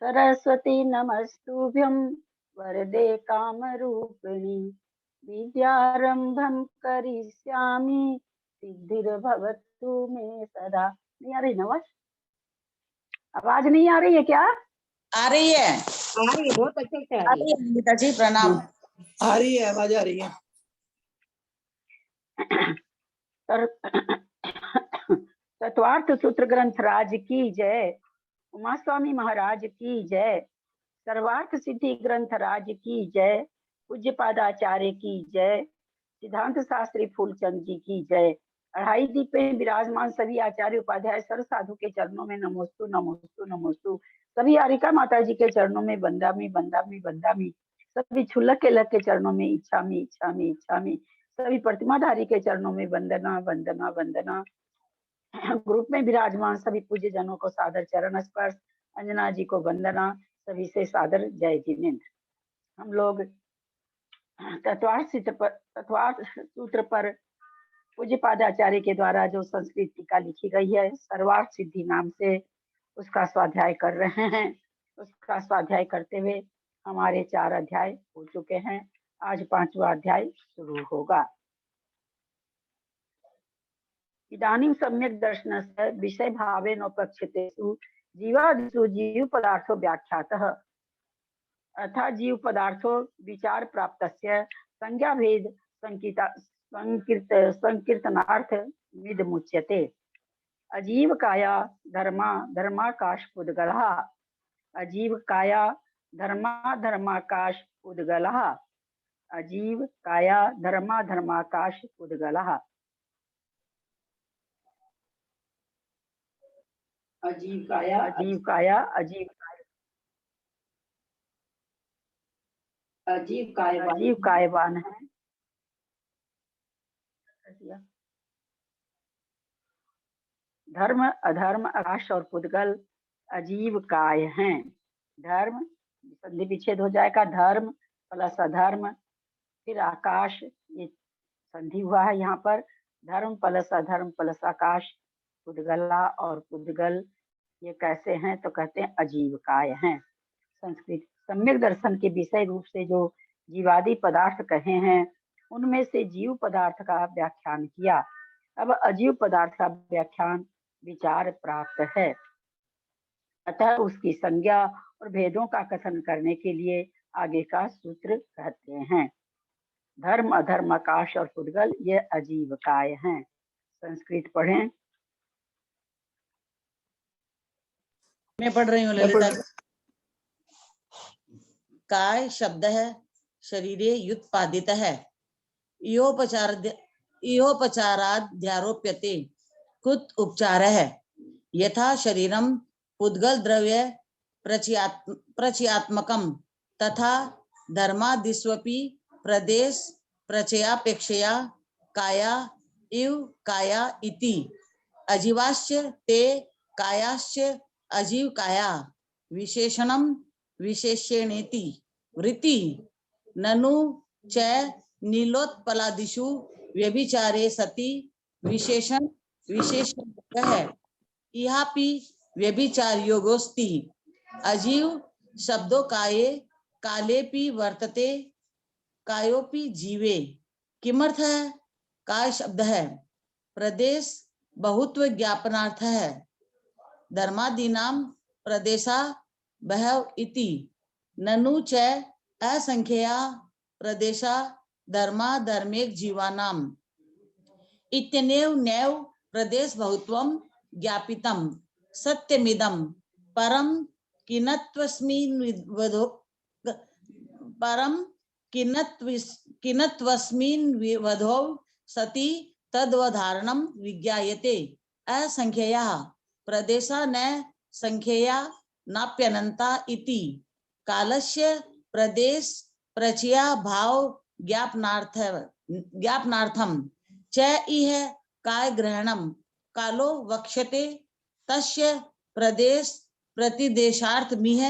सरस्वती नमस्तुभ्यं वरदे कामरूपिणी विद्यारंभं करिष्यामि सिद्धिर्भवतु मे सदा। नहीं आ रही ना आवाज? आवाज नहीं आ रही है क्या? आ रही है, बहुत अच्छे से आ रही है। गीता जी प्रणाम। आ रही है, आवाज आ रही है। तत्वार्थ सूत्र ग्रंथ राज की जय। उमा स्वामी महाराज की जय। सर्वार्थ सिद्धि ग्रंथ राज की जय। पूज्य पादाचार्य की जय। सिद्धांत शास्त्री फूलचंद जी की जय। अढ़ाई दीप में विराजमान सभी आचार्य उपाध्याय सर्व साधु के चरणों में नमोस्तु नमोस्तु नमोस्तु। सभी आरिका माता जी के चरणों में बंदामी बंदामी बंदामी। सभी छुल्लक के लग के चरणों में इच्छामी इच्छामी इच्छामी। सभी प्रतिमाधारी के चरणों में वंदना वंदना वंदना। ग्रुप में विराजमान सभी पूज्य जनों को सादर चरण स्पर्श। अंजना जी को वंदना। सभी से सादर जय जिनेन्द्र। हम लोग तत्वार्थ सूत्र पर पूज्य पादाचार्य के द्वारा जो संस्कृत टीका लिखी गई है सर्वार्थ सिद्धि नाम से, उसका स्वाध्याय कर रहे हैं। उसका स्वाध्याय करते हुए हमारे 4 अध्याय हो चुके हैं। आज 5वां अध्याय शुरू होगा। इदानीं सम्यक् दर्शनस्य विषय भावेनोपक्षितेषु जीवादिषु जीव पदार्थो व्याख्यातः। अर्थात जीव पदार्थो विचार प्राप्तस्य संज्ञा भेद संकीर्तनार्थ विदमुच्यते। अजीव काया धर्मा धर्माकाश पुद्गलः। अजीव काया धर्मा धर्माकाश पुद्गलः। अजीव काया धर्मा धर्माकाश पुद्गलः। अजीव काया अजीव काया अजीव अजीव कायवान है। धर्म अधर्म आकाश और पुद्गल अजीव काय हैं। धर्म संधि विच्छेद हो जाएगा, धर्म प्लस अधर्म, फिर आकाश, ये संधि हुआ है यहाँ पर, धर्म प्लस अधर्म प्लस आकाश, पुद्गला और पुद्गल ये कैसे हैं तो कहते हैं अजीव काय हैं। संस्कृत सम्यक दर्शन के विषय रूप से जो जीवादि पदार्थ कहे हैं उनमें से जीव पदार्थ का व्याख्यान किया। अब अजीव पदार्थ का व्याख्यान विचार प्राप्त है, अतः उसकी संज्ञा और भेदों का कथन करने के लिए आगे का सूत्र कहते हैं। धर्म अधर्म आकाश और पुद्गल ये अजीव काय हैं। संस्कृत पढ़ें। मैं पढ़ रही हूँ ललिता। काय शब्द है शरीरे युत्पादित है। इहोपचाराध्यारोप्यते कुत उपचार है। यथा शरीरम पुद्गल द्रव्य प्रचयात्मकम तथा धर्मादिस्वपि प्रदेश प्रचयापेक्षया काया इव काया इति। अजीवाश्च ते कायाश्च अजीव काया विशेषणम विशेषणेति वृत्ति ननु च नीलोत्पलादिषु व्यभिचारे सति विशेषण है। इहापि व्यभिचार योगोस्ति। अजीव शब्दो काये कालेपि वर्तते कायोपि जीवे। किमर्थ है? काय शब्द है प्रदेश बहुत्व ज्ञापनार्थ है। धर्मादीनाम प्रदेशा बहव इति। ननु च असंख्या प्रदेशा धर्मा धर्मेक जीवानाम इत्यनेव नैव प्रदेश बहुत्वम ज्ञापितम सत्यमिदम परम किनत्वस्मिन् विवधो सति तद्वधारणम विज्ञायते। असंख्यया प्रदेशा न संख्यया नाप्यनंता इति। कालस्य प्रदेश प्रचया भाव ज्ञापनार्थम च इह काय ग्रहणम कालो वक्ष्यते तस्य प्रदेश प्रतिदेशार्थ मिह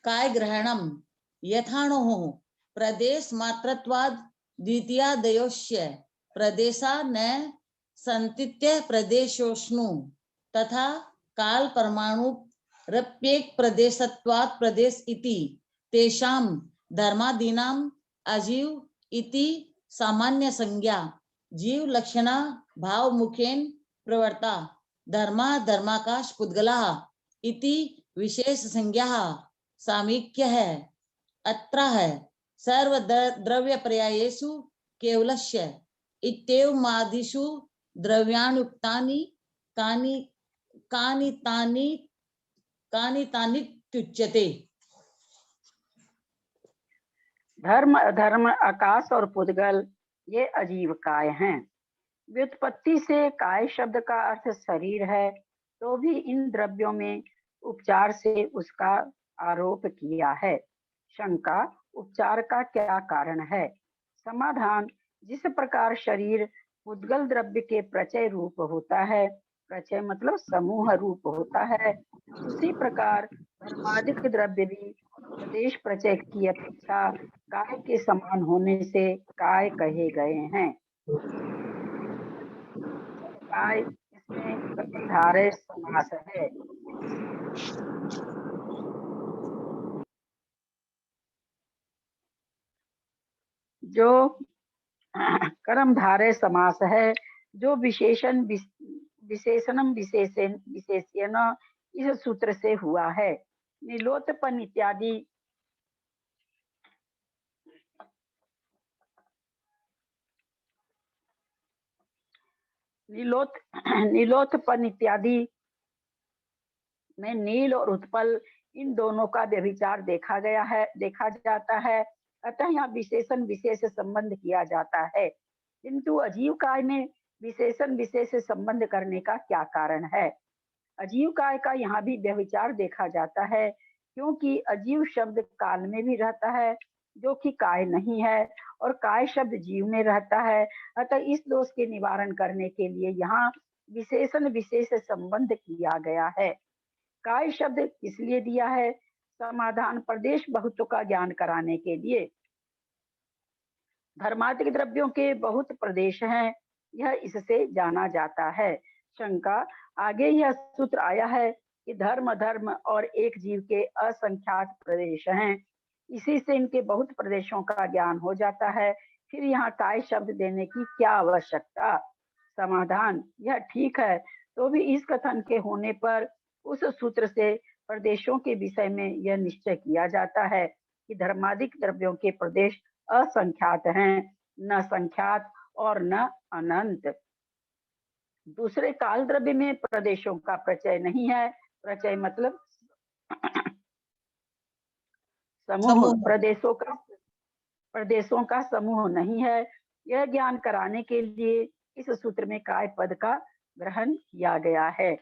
काय ग्रहणम यथाणो प्रदेश मात्रत्वाद द्वितीयादयोश्य प्रदेशा न संतित्य प्रदेशोष्णु तथा काल परमाणु रप्येक प्रदेशत्वात् प्रदेश इति तेषां धर्मादीनां अजीव इति सामान्य संज्ञा जीव लक्षणा भाव मुखेन प्रवर्ता धर्मा धर्माकाश पुद्गला इति विशेष संज्ञा सामीक्य है अत्र है सर्व द्रव्य पर्यायेषु केवलस्य इत्येवमादिषु द्रव्याणुक्तानि कानि कानि तानि तुच्यते। धर्म अधर्म आकाश और पुद्गल ये अजीव काय हैं। व्युत्पत्ति से काय शब्द का अर्थ शरीर है, तो भी इन द्रव्यों में उपचार से उसका आरोप किया है। शंका, उपचार का क्या कारण है? समाधान, जिस प्रकार शरीर पुद्गल द्रव्य के प्रचय रूप होता है, प्रचय मतलब समूह रूप होता है, उसी प्रकार धर्मादिक द्रव्य भी प्रदेश प्रचय की अपेक्षा काय के समान होने से काय कहे गए हैं। काय इसमें कर्मधारय समास है। जो कर्मधारय समास है, जो विशेषण विशेषणम विशेषण इस सूत्र से हुआ है। नीलोत्पन्न इत्यादि नीलोत्पन्न इत्यादि में नील और उत्पल इन दोनों का व्यभिचार देखा जाता है, अतः यहाँ विशेषण विशेष संबंध किया जाता है। किंतु अजीव काय में विशेषण विशेष संबंध करने का क्या कारण है? अजीव काय का यहाँ भी व्यभिचार देखा जाता है, क्योंकि अजीव शब्द काल में भी रहता है, जो कि काय नहीं है, और काय शब्द जीव में रहता है। अतः इस दोष के निवारण करने के लिए यहाँ विशेषण विशेष संबंध किया गया है। काय शब्द किस लिए दिया है? समाधान, प्रदेश बहुत्व का ज्ञान कराने के लिए। धर्मादिक द्रव्यों के बहुत प्रदेश हैं, यह इससे जाना जाता है। शंका, आगे यह सूत्र आया है कि धर्म अधर्म और एक जीव के असंख्यात प्रदेश हैं, इसी से इनके बहुत प्रदेशों का ज्ञान हो जाता है, फिर यहाँ काय शब्द देने की क्या आवश्यकता? समाधान, यह ठीक है, तो भी इस कथन के होने पर उस सूत्र से प्रदेशों के विषय में यह निश्चय किया जाता है कि धर्मादिक द्रव्यों के प्रदेश असंख्यात हैं, न संख्यात और न अनंत। दूसरे काल द्रव्य में प्रदेशों का प्रचय नहीं है। प्रचय मतलब समूह, प्रदेशों का समूह नहीं है। यह ज्ञान कराने के लिए इस सूत्र में काय पद का ग्रहण किया गया है।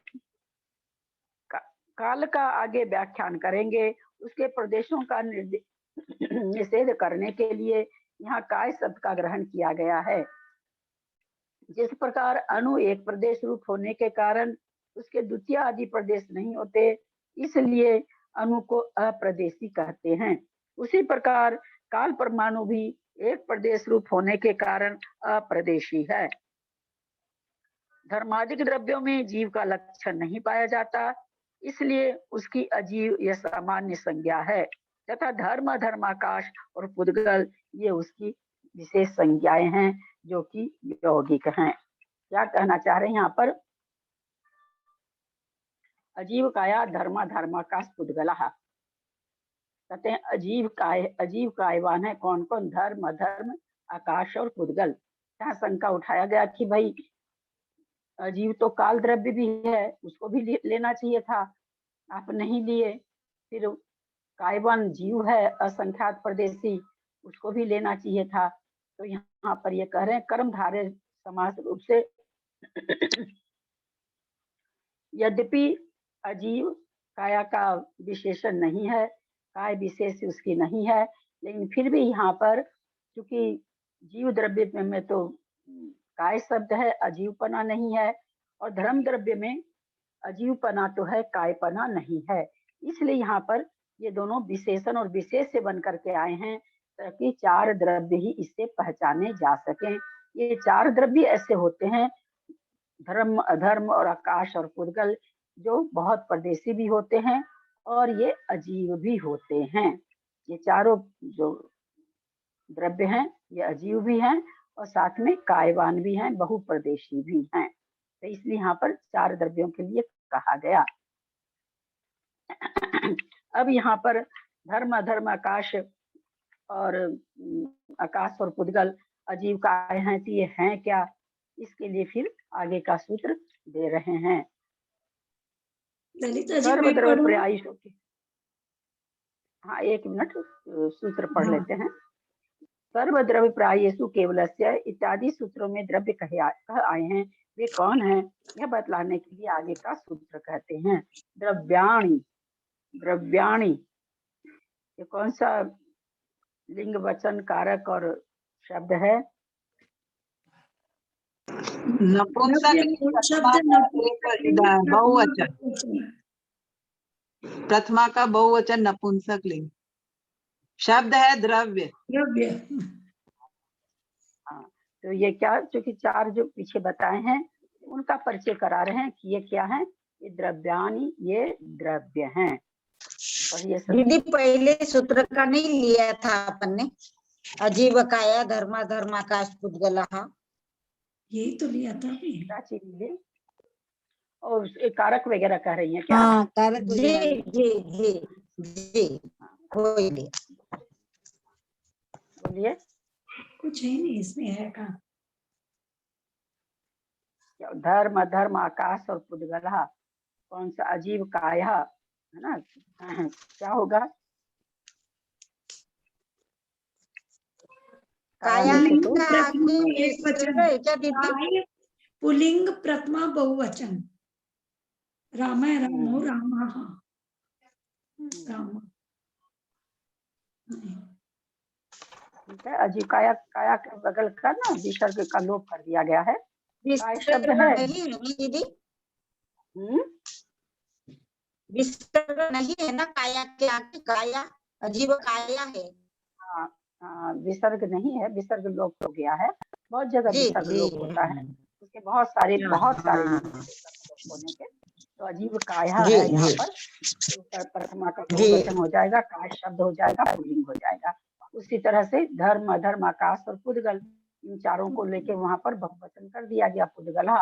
काल का आगे व्याख्यान करेंगे, उसके प्रदेशों का निषेध करने के लिए यहाँ काय शब्द का ग्रहण किया गया है। जिस प्रकार अणु एक प्रदेश रूप होने के कारण उसके द्वितीय आदि प्रदेश नहीं होते, इसलिए अणु को अप्रदेशी कहते हैं, उसी प्रकार काल परमाणु भी एक प्रदेश रूप होने के कारण अप्रदेशी है। धर्मादिक द्रव्यों में जीव का लक्षण नहीं पाया जाता, इसलिए उसकी अजीव यह सामान्य संज्ञा है, तथा धर्म धर्माकाश और पुद्गल ये उसकी विशेष संज्ञाएं हैं, जो कि यौगिक हैं। क्या कहना चाह रहे हैं यहाँ पर? अजीव काया धर्मा धर्माकाश पुद्गला, कहते हैं अजीव कायवान है कौन कौन? धर्म अधर्म आकाश और पुद्गल। यहाँ शंका उठाया गया कि भाई अजीव तो काल द्रव्य भी है, उसको भी लेना चाहिए था, आप नहीं लिए। फिर कायवान जीव है असंख्यात प्रदेशी, उसको भी लेना चाहिए था। तो यहाँ पर ये कह रहे हैं कर्मधारय समास रूप से यद्यपि अजीव काया का विशेषण नहीं है, काय विशेष उसकी नहीं है, लेकिन फिर भी यहाँ पर क्योंकि जीव द्रव्य में तो काय शब्द है, अजीवपना नहीं है, और धर्म द्रव्य में अजीवपना तो है, कायपना नहीं है, इसलिए यहाँ पर ये दोनों विशेषण और विशेष से बन करके आए हैं, ताकि चार द्रव्य ही इससे पहचाने जा सकें। ये चार द्रव्य ऐसे होते हैं, धर्म अधर्म और आकाश और पुद्गल, जो बहुत परदेशी भी होते हैं और ये अजीब भी होते हैं। ये चारों जो द्रव्य हैं ये अजीब भी हैं और साथ में कायवान भी हैं, बहुप्रदेशी भी हैं। तो इसलिए यहाँ पर 4 द्रव्यों के लिए कहा गया। अब यहाँ पर धर्म अधर्म आकाश और आकाश और पुद्गल अजीव काय हैं, तो ये हैं क्या, इसके लिए फिर आगे का सूत्र दे रहे हैं। ललिता जी मैं सर्वद्रव्य पढ़ूं? पर्यायी शोकी। हाँ 1 मिनट सूत्र पढ़ हाँ। लेते हैं। सर्वद्रव्य प्रायेषु केवलस्य इत्यादि सूत्रों में द्रव्य कह आए हैं, वे कौन हैं, यह बतलाने के लिए आगे का सूत्र कहते हैं। द्रव्याणि, द्रव्याणि ये कौन सा लिंग वचन कारक और शब्द है? नपुंसक शब्द बहुवचन, प्रथमा का बहुवचन नपुंसक लिंग, शब्द है द्रव्य। द्रव्य। हाँ, तो ये क्या, चूंकि 4 जो पीछे बताए हैं उनका परिचय करा रहे हैं कि ये क्या है, ये द्रव्यानि, ये द्रव्य हैं। दीदी पहले सूत्र का नहीं लिया था अपन ने, अजीव काया धर्मा धर्माकाश पुद्गल, यही तो लिया था भी। क्या चीज ली? और कारक वगैरह कह रही हैं क्या? हाँ कारक जी जी जी जी बोलिए बोलिए। कुछ है नहीं इसमें, है कहाँ? धर्म अधर्म आकाश और पुद्गला, कौन सा अजीव काया है ना, क्या होगा? काया तो एक वचन, पुलिंग प्रथमा बहुवचन, राम रामो रामा राम। ठीक है, अजीव काया, काया के बगल का ना विसर्ग का लोप कर दिया गया है। काय शब्द है दीदी, विसर्ग नहीं है ना, काया के आगे काया अजीब काया है। हाँ, विसर्ग नहीं है, विसर्ग लोप हो गया है। बहुत जगह विसर्ग लोप होता है, उसके बहुत सारे होने के। तो अजीब काया है यहाँ पर, प्रथमा का बहुवचन हो जाएगा, काय शब्द हो जाएगा, पुल्लिंग हो जाएगा। उसी तरह से धर्म अधर्म आकाश और पुद्गल, इन चारों को लेके वहां पर बहुवचन कर दिया गया, पुद्गला।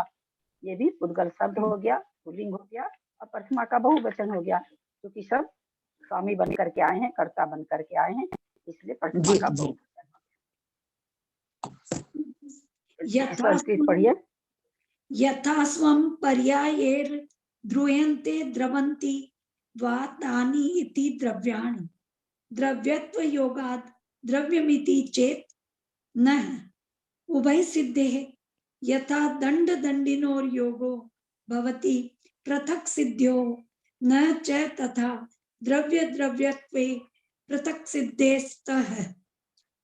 ये भी पुद्गल शब्द हो गया, पुल्लिंग हो गया, और प्रथमा का बहुवचन हो गया, क्योंकि सब स्वामी बन करके आए हैं, कर्ता बन करके आए हैं, इसलिए प्रथमा का बहुवचन। पढ़िए। यथास्वं पर्यायेर ध्रुयन्ते द्रवन्ति वा तानि इति द्रव्याणि, द्रव्यत्व योगात् द्रव्यमिति चेत न उभय सिद्धेः, यथा दंड दंडिनोर योगो भवति पृथक सिद्ध्यो न च तथा द्रव्य द्रव्यत्वे पृथक सिद्धेस्तः,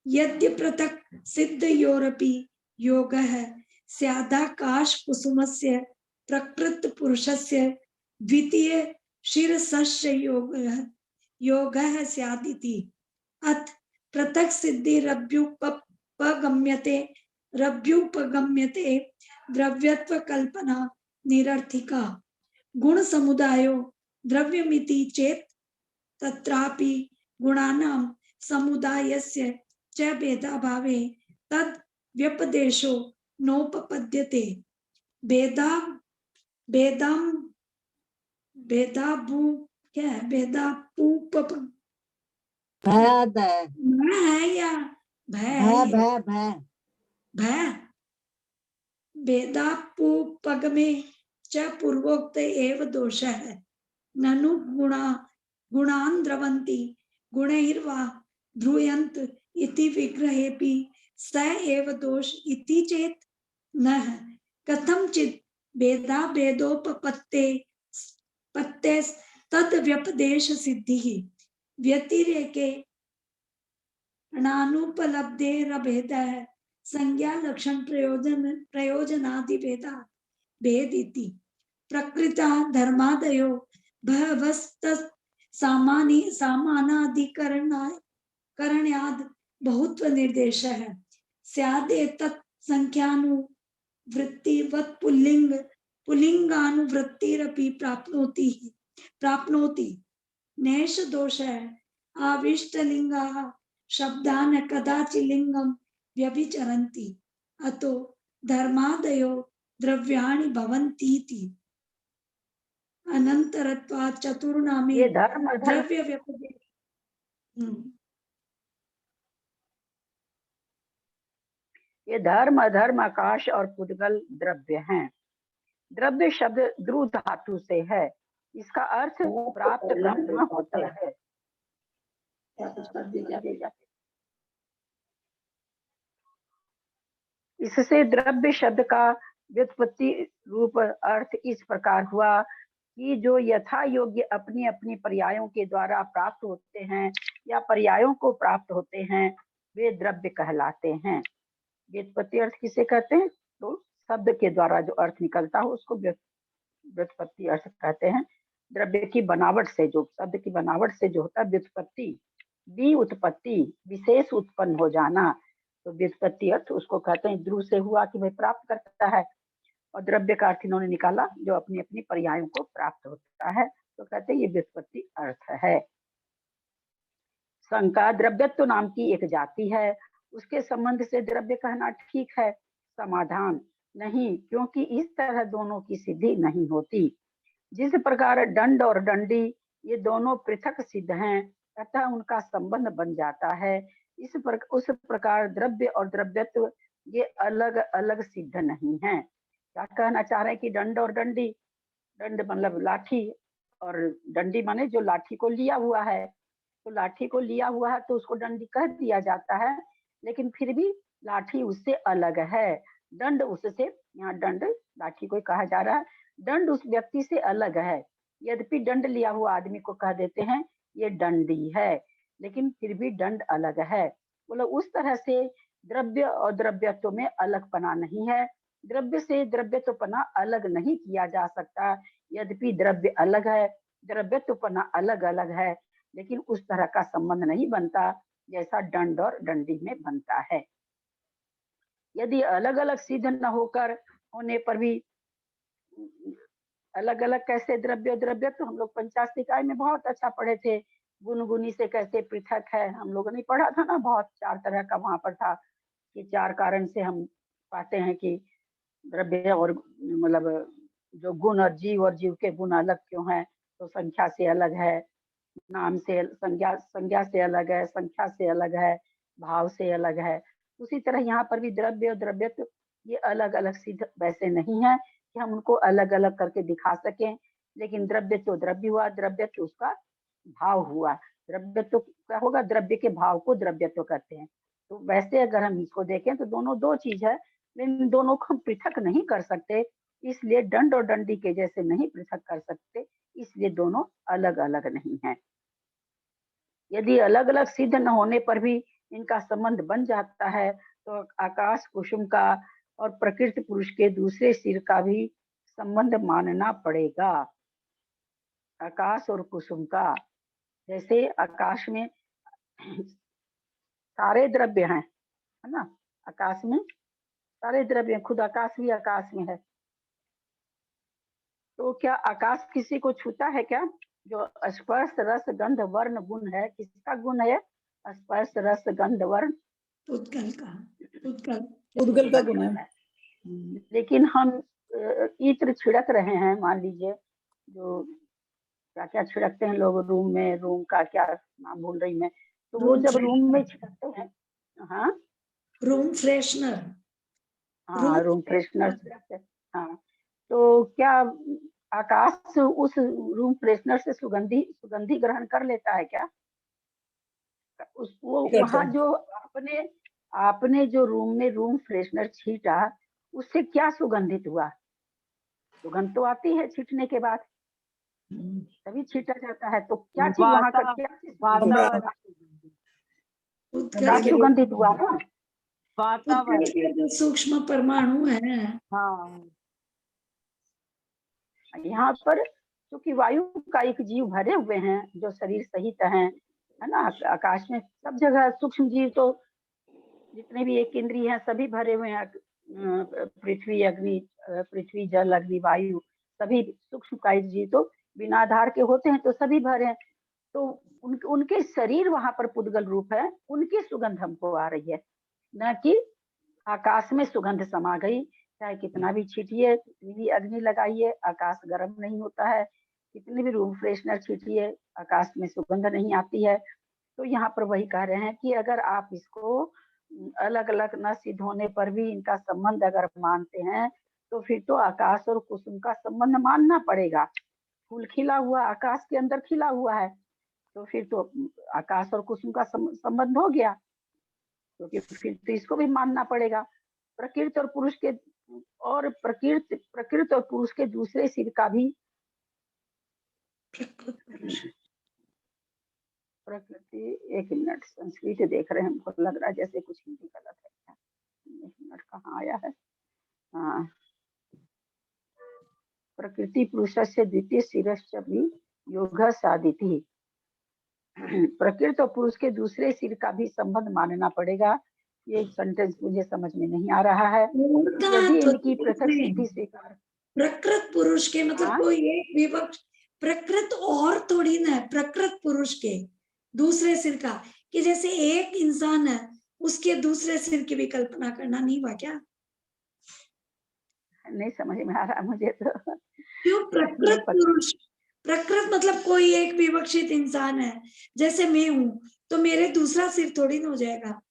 यद्य पृथक सिद्धयोरपि योगः स्यादाकाश कुसुमस्य प्रकृत पुरुषस्य द्वितीय शिरसस्य योगः स्यादिति। अथ पृथक सिद्धि रभ्युपगम्यते द्रव्यत्व कल्पना निरर्थिका। गुण समुदायो द्रव्यमिति चेत तत्रापि गुणानां समुदायस्य च भेदाभावे तद व्यपदेशो नोपपद्यते। भेदापूपगमे च पूर्वोक्त एव दोषः, ननु गुणान् द्रवन्ति गुणैर्वा ध्रुयन्त इति विग्रहेपि स एव दोष इति चेत् न कथंचित् भेदा भेदोपपत्ते तद व्यपदेश सिद्धिः व्यतिरेके नानुपलब्धेरभेदः संज्ञा लक्षण प्रयोजनादि भेदा भेदिति। प्रकृता धर्मादयो बहवस्तत् सामानाधिकरण्याद् बहुत्व निर्देशः स्यादेतत् संख्यानुवृत्तिवत् पुल्लिंग पुलिंगानुवृत्तिरपि प्राप्नोति नैष दोषः आविष्टलिंगाः शब्दान् कदाचिलिंगं व्यभिचरन्ति अतो धर्मादयो द्रव्याणि भवन्तीति अनंतरत्वात् चतुर्नामे ये धर्म अधर्म द्रव्य व्यपदेश ये धर्म अधर्म आकाश और पुद्गल द्रव्य हैं। द्रव्य शब्द द्रु धातु से है। इसका अर्थ प्राप्त करना होता है। इससे द्रव्य शब्द का व्युत्पत्ति रूप अर्थ इस प्रकार हुआ कि जो यथा योग्य अपनी अपनी पर्यायों के द्वारा प्राप्त होते हैं या पर्यायों को प्राप्त होते हैं वे द्रव्य कहलाते हैं। व्युत्पत्ति अर्थ किसे कहते हैं? तो शब्द के द्वारा जो अर्थ निकलता हो उसको व्युत्पत्ति अर्थ कहते हैं। द्रव्य की बनावट से, जो शब्द की बनावट से जो होता है व्युत्पत्ति, दी उत्पत्ति, विशेष उत्पन्न हो जाना, तो व्युत्पत्ति अर्थ उसको कहते हैं। ध्रुव से हुआ कि भाई प्राप्त करता है, और द्रव्य का अर्थ इन्होंने निकाला जो अपनी अपनी पर्यायों को प्राप्त होता है, तो कहते हैं ये व्युत्पत्ति अर्थ है। शंका द्रव्यत्व नाम की एक जाति है, उसके संबंध से द्रव्य कहना ठीक है। समाधान नहीं, क्योंकि इस तरह दोनों की सिद्धि नहीं होती। जिस प्रकार दंड और दंडी ये दोनों पृथक सिद्ध हैं, अतः उनका संबंध बन जाता है, उस प्रकार द्रव्य और द्रव्यत्व ये अलग अलग सिद्ध नहीं है। क्या कहना चाह रहे हैं कि दंड और दंडी, दंड मतलब लाठी और दंडी माने जो लाठी को लिया हुआ है, तो लाठी को लिया हुआ है तो उसको दंडी कह दिया जाता है, लेकिन फिर भी लाठी उससे अलग है। दंड उससे, यहाँ दंड लाठी को कहा जा रहा है, दंड उस व्यक्ति से अलग है। यद्यपि दंड लिया हुआ आदमी को कह देते हैं ये दंडी है, लेकिन फिर भी दंड अलग है। बोलो उस तरह से द्रव्य और द्रव्यत्व में अलगपना नहीं है। द्रव्य से द्रव्यत्वपना अलग नहीं किया जा सकता। यद्यपि द्रव्य अलग है, द्रव्यत्वपना अलग अलग है, लेकिन उस तरह का संबंध नहीं बनता जैसा दंड और दंडी में बनता है। यदि अलग अलग सिद्ध न होकर होने पर भी अलग अलग कैसे द्रव्य द्रव्य, तो हम लोग पंचाशनिकाय में बहुत अच्छा पढ़े थे। गुण गुणी से कैसे पृथक है, हम लोगों ने पढ़ा था ना, बहुत चार तरह का वहां पर था कि चार कारण से हम पाते हैं कि द्रव्य और मतलब जो गुण और जीव के गुण अलग क्यों है, तो संख्या से अलग है, नाम से संज्ञा से अलग है, संख्या से अलग है, भाव से अलग है। उसी तरह यहाँ पर भी द्रव्य और द्रव्यत्व ये अलग अलग सिद्ध वैसे नहीं है कि हम उनको अलग अलग करके दिखा सकें, लेकिन द्रव्य तो द्रव्य हुआ, द्रव्यत्व उसका भाव हुआ। द्रव्यत्व क्या होगा? द्रव्य के भाव को द्रव्यत्व कहते हैं। तो वैसे अगर हम इसको देखें तो दोनों दो चीज है, लेकिन दोनों को हम पृथक नहीं कर सकते, इसलिए दंड और दंडी के जैसे नहीं पृथक कर सकते, इसलिए दोनों अलग अलग नहीं है। यदि अलग अलग सिद्ध न होने पर भी इनका संबंध बन जाता है, तो आकाश कुसुम का और प्रकृति पुरुष के दूसरे सिर का भी संबंध मानना पड़ेगा। आकाश और कुसुम का, जैसे आकाश में सारे द्रव्य हैं, है ना, आकाश में सारे द्रव्य, खुद आकाश भी आकाश में है, तो क्या आकाश किसी को छूता है क्या? जो स्पर्श रस गंध वर्ण गुण है, किसका गुण है? स्पर्श रस गंध वर्ण उद्गल का, उद्गल का गुण है। लेकिन हम इत्र छिड़क रहे हैं, मान लीजिए जो क्या क्या छिड़कते हैं लोग रूम में, रूम का क्या नाम भूल रही मैं, तो वो जब रूम में छिड़कते हैं, हाँ रूम फ्रेशनर, हाँ रूम फ्रेशनर छिड़कते हैं, हाँ, तो क्या आकाश उस रूम फ्रेशनर से सुगंधी ग्रहण कर लेता है क्या? वो वहाँ जो आपने जो रूम में रूम फ्रेशनर छीटा, उससे क्या सुगंधित हुआ? सुगंध तो आती है छीटने के बाद, तभी छीटा जाता है, तो क्या चीज वहाँ का क्या सुगंधित हुआ ना? वातावरण के जो सूक्ष्म परमाणु है, हाँ, यहाँ पर क्योंकि वायु का एक जीव भरे हुए हैं जो शरीर सहित है ना, आकाश में सब जगह सूक्ष्म जीव तो जितने भी एक इंद्रिय हैं सभी भरे हुए हैं पृथ्वी जल अग्नि वायु सभी सूक्ष्म कायिक जीव तो बिना आधार के होते हैं, तो सभी भरे हैं। तो उनके शरीर वहां पर पुद्गल रूप है, उनकी सुगंध हमको आ रही है, न कि आकाश में सुगंध समा गई। चाहे कितना भी छीटिए, कितनी भी अग्नि लगाइए, आकाश गर्म नहीं होता है। कितनी भी रूम फ्रेशनर छीटिए, आकाश में सुगंध नहीं आती है। तो यहाँ पर वही कह रहे हैं कि अगर आप इसको अलग अलग न सिद्ध होने पर भी इनका संबंध अगर मानते हैं, तो फिर तो आकाश और कुसुम का संबंध मानना पड़ेगा। फूल खिला हुआ आकाश के अंदर खिला हुआ है, तो फिर तो आकाश और कुसुम का संबंध हो गया, क्योंकि तो फिर तो इसको भी मानना पड़ेगा। प्रकृति और पुरुष के और प्रकृति और पुरुष के दूसरे सिर का भी प्रकृति, एक मिनट, संस्कृत देख रहे हैं, हमको लग रहा है जैसे कुछ हिंदी गलत है। एक मिनट, कहाँ आया है? हाँ, प्रकृति पुरुष से द्वितीय शिरश्च भी योग साधिति। प्रकृति और पुरुष के दूसरे सिर का भी संबंध मानना पड़ेगा। ये सेंटेंस मुझे समझ में नहीं आ रहा है। यदि इनकी पृथक सिद्धि स्वीकार, प्रकृत पुरुष के मतलब हाँ? कोई एक विभक्त प्रकृत और थोड़ी ना है, प्रकृत पुरुष के दूसरे सिर का, कि जैसे एक इंसान है उसके दूसरे सिर की भी कल्पना करना नहीं हुआ क्या? नहीं समझ में आ रहा मुझे तो। क्यों प्रकृत पुरुष? प्रकृत मतलब कोई एक विवक्षित इंसान है, जैसे मैं हूं, तो मेरे दूसरा सिर थोड़ी ना हो जाएगा,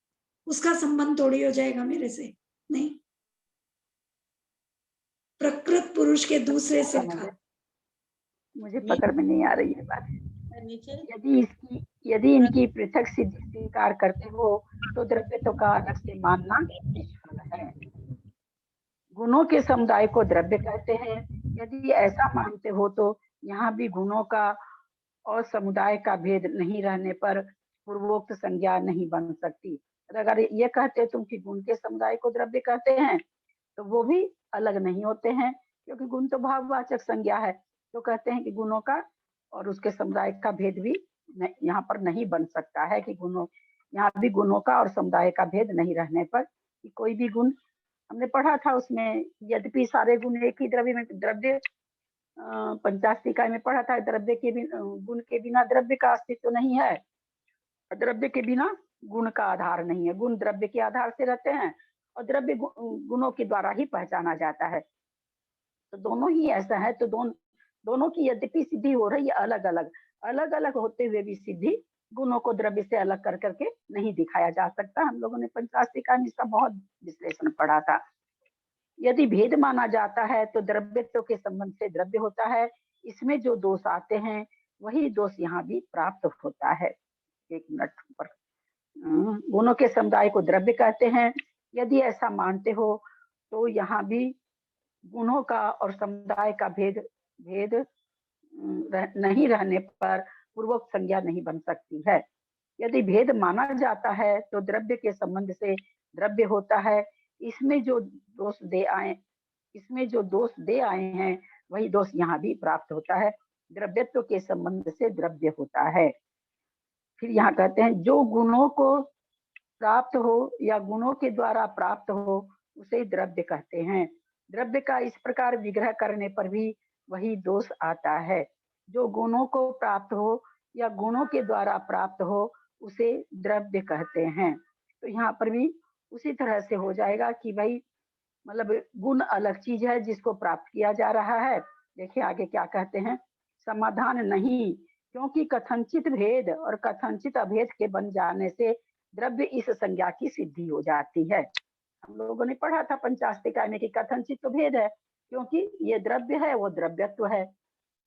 उसका संबंध थोड़ी हो जाएगा मेरे से, नहीं। प्रकृत पुरुष के दूसरे सिर का, मुझे पकड़ में नहीं आ रही है बात। यदि इनकी पृथक सिद्धि स्वीकार करते हो, तो द्रव्यत्व का अलग से मानना निष्फल है। गुणों के समुदाय को द्रव्य कहते हैं। यदि ऐसा मानते हो, तो यहाँ भी गुणों का और समुदाय का भेद नहीं रहने पर पूर्वोक्त संज्ञा नहीं बन सकती। अगर ये कहते हो तुम कि गुण के समुदाय को द्रव्य कहते हैं, तो वो भी अलग नहीं होते हैं, क्योंकि गुण तो भाववाचक संज्ञा है। तो कहते हैं कि गुणों का और उसके समुदाय का भेद भी यहाँ पर नहीं बन सकता है, कि गुणों, यहाँ भी गुणों का और समुदाय का भेद नहीं रहने पर कि कोई भी गुण, हमने पढ़ा था उसमें, यद्यपि सारे गुण एक ही द्रव्य में, द्रव्य 50 इकाई में पढ़ा था, द्रव्य के गुण के बिना द्रव्य का अस्तित्व नहीं है, द्रव्य के बिना गुण का आधार नहीं है। गुण द्रव्य के आधार से रहते हैं और द्रव्य गुणों के द्वारा ही पहचाना जाता है। तो दोनों ही ऐसा है। तो दोनों की यद्यपि सिद्धि हो रही है अलग अलग होते हुए भी सिद्धि गुणों को द्रव्य से अलग कर करके नहीं दिखाया जा सकता। हम लोगों ने 50 इकाई में इसका बहुत विश्लेषण पढ़ा था। यदि भेद माना जाता है, तो द्रव्यत्व के संबंध से द्रव्य होता है। इसमें जो दोष आते हैं, वही दोष यहाँ भी प्राप्त होता है। एक मिनट पर, गुणों के समुदाय को द्रव्य कहते हैं। यदि ऐसा मानते हो, तो यहाँ भी गुणों का और समुदाय का भेद नहीं रहने पर पूर्वोक्त संज्ञा नहीं बन सकती है। यदि भेद माना जाता है, तो द्रव्य के संबंध से द्रव्य होता है। इसमें जो दोष दे आए हैं, वही दोष यहाँ भी प्राप्त होता है। द्रव्यत्व के संबंध से द्रव्य होता है। फिर यहाँ कहते हैं, जो गुणों को प्राप्त हो या गुणों के द्वारा प्राप्त हो, उसे द्रव्य कहते हैं। द्रव्य का इस प्रकार विग्रह करने पर भी वही दोष आता है। जो गुणों को प्राप्त हो या गुणों के द्वारा प्राप्त हो, उसे द्रव्य कहते हैं। तो यहाँ पर भी उसी तरह से हो जाएगा कि भाई, मतलब गुण अलग चीज है जिसको प्राप्त किया जा रहा है। देखिए आगे क्या कहते हैं, समाधान नहीं, क्योंकि कथनचित भेद और कथनचित अभेद के बन जाने से द्रव्य इस संज्ञा की सिद्धि हो जाती है। हम लोगों ने पढ़ा था 50 इकाई में कि कथनचित तो भेद है, क्योंकि ये द्रव्य है, वो द्रव्यत्व है,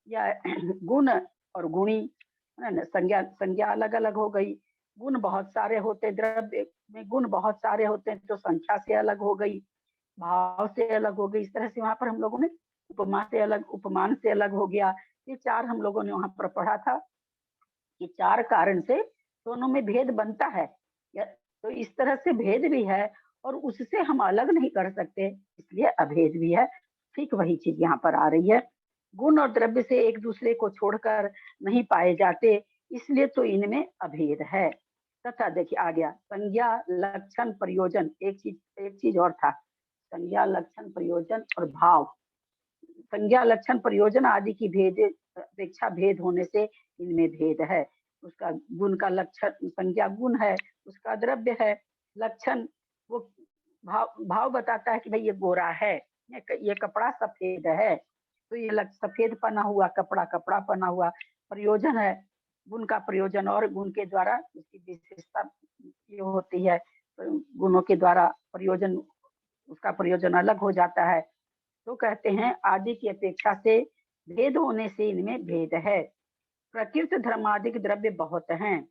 या गुण और गुणी, संज्ञा अलग अलग हो गई। गुण बहुत सारे होते, द्रव्य में गुण बहुत सारे होते हैं, तो संख्या से अलग हो गई, भाव से अलग हो गई। इस तरह से वहां पर हम लोगों ने उपमा से अलग, उपमान से अलग हो गया। ये चार हम लोगों ने वहां पर पढ़ा था कि चार कारण से दोनों में भेद बनता है। तो इस तरह से भेद भी है और उससे हम अलग नहीं कर सकते, इसलिए अभेद भी है। ठीक वही चीज यहाँ पर आ रही है। गुण और द्रव्य से एक दूसरे को छोड़कर नहीं पाए जाते, इसलिए तो इनमें अभेद है। तथा देखिए आ गया, संज्ञा लक्षण प्रयोजन, एक चीज और था, संज्ञा लक्षण प्रयोजन और भाव। संज्ञा लक्षण प्रयोजन आदि की भेद अपेक्षा भेद होने से इनमें भेद है। उसका गुण का लक्षण, संज्ञा गुण है, उसका द्रव्य है, लक्षण वो भाव बताता है कि भाई ये गोरा है, ये कपड़ा सफेद है, तो ये सफेद पना हुआ कपड़ा, कपड़ा पना हुआ। प्रयोजन है, गुण का प्रयोजन, और गुण के द्वारा उसकी विशेषता ये होती है, गुणों के द्वारा प्रयोजन, उसका प्रयोजन अलग हो जाता है। तो कहते हैं आदि की अपेक्षा से भेद होने से इनमें भेद है। प्रकृति धर्मादिक द्रव्य बहुत हैं,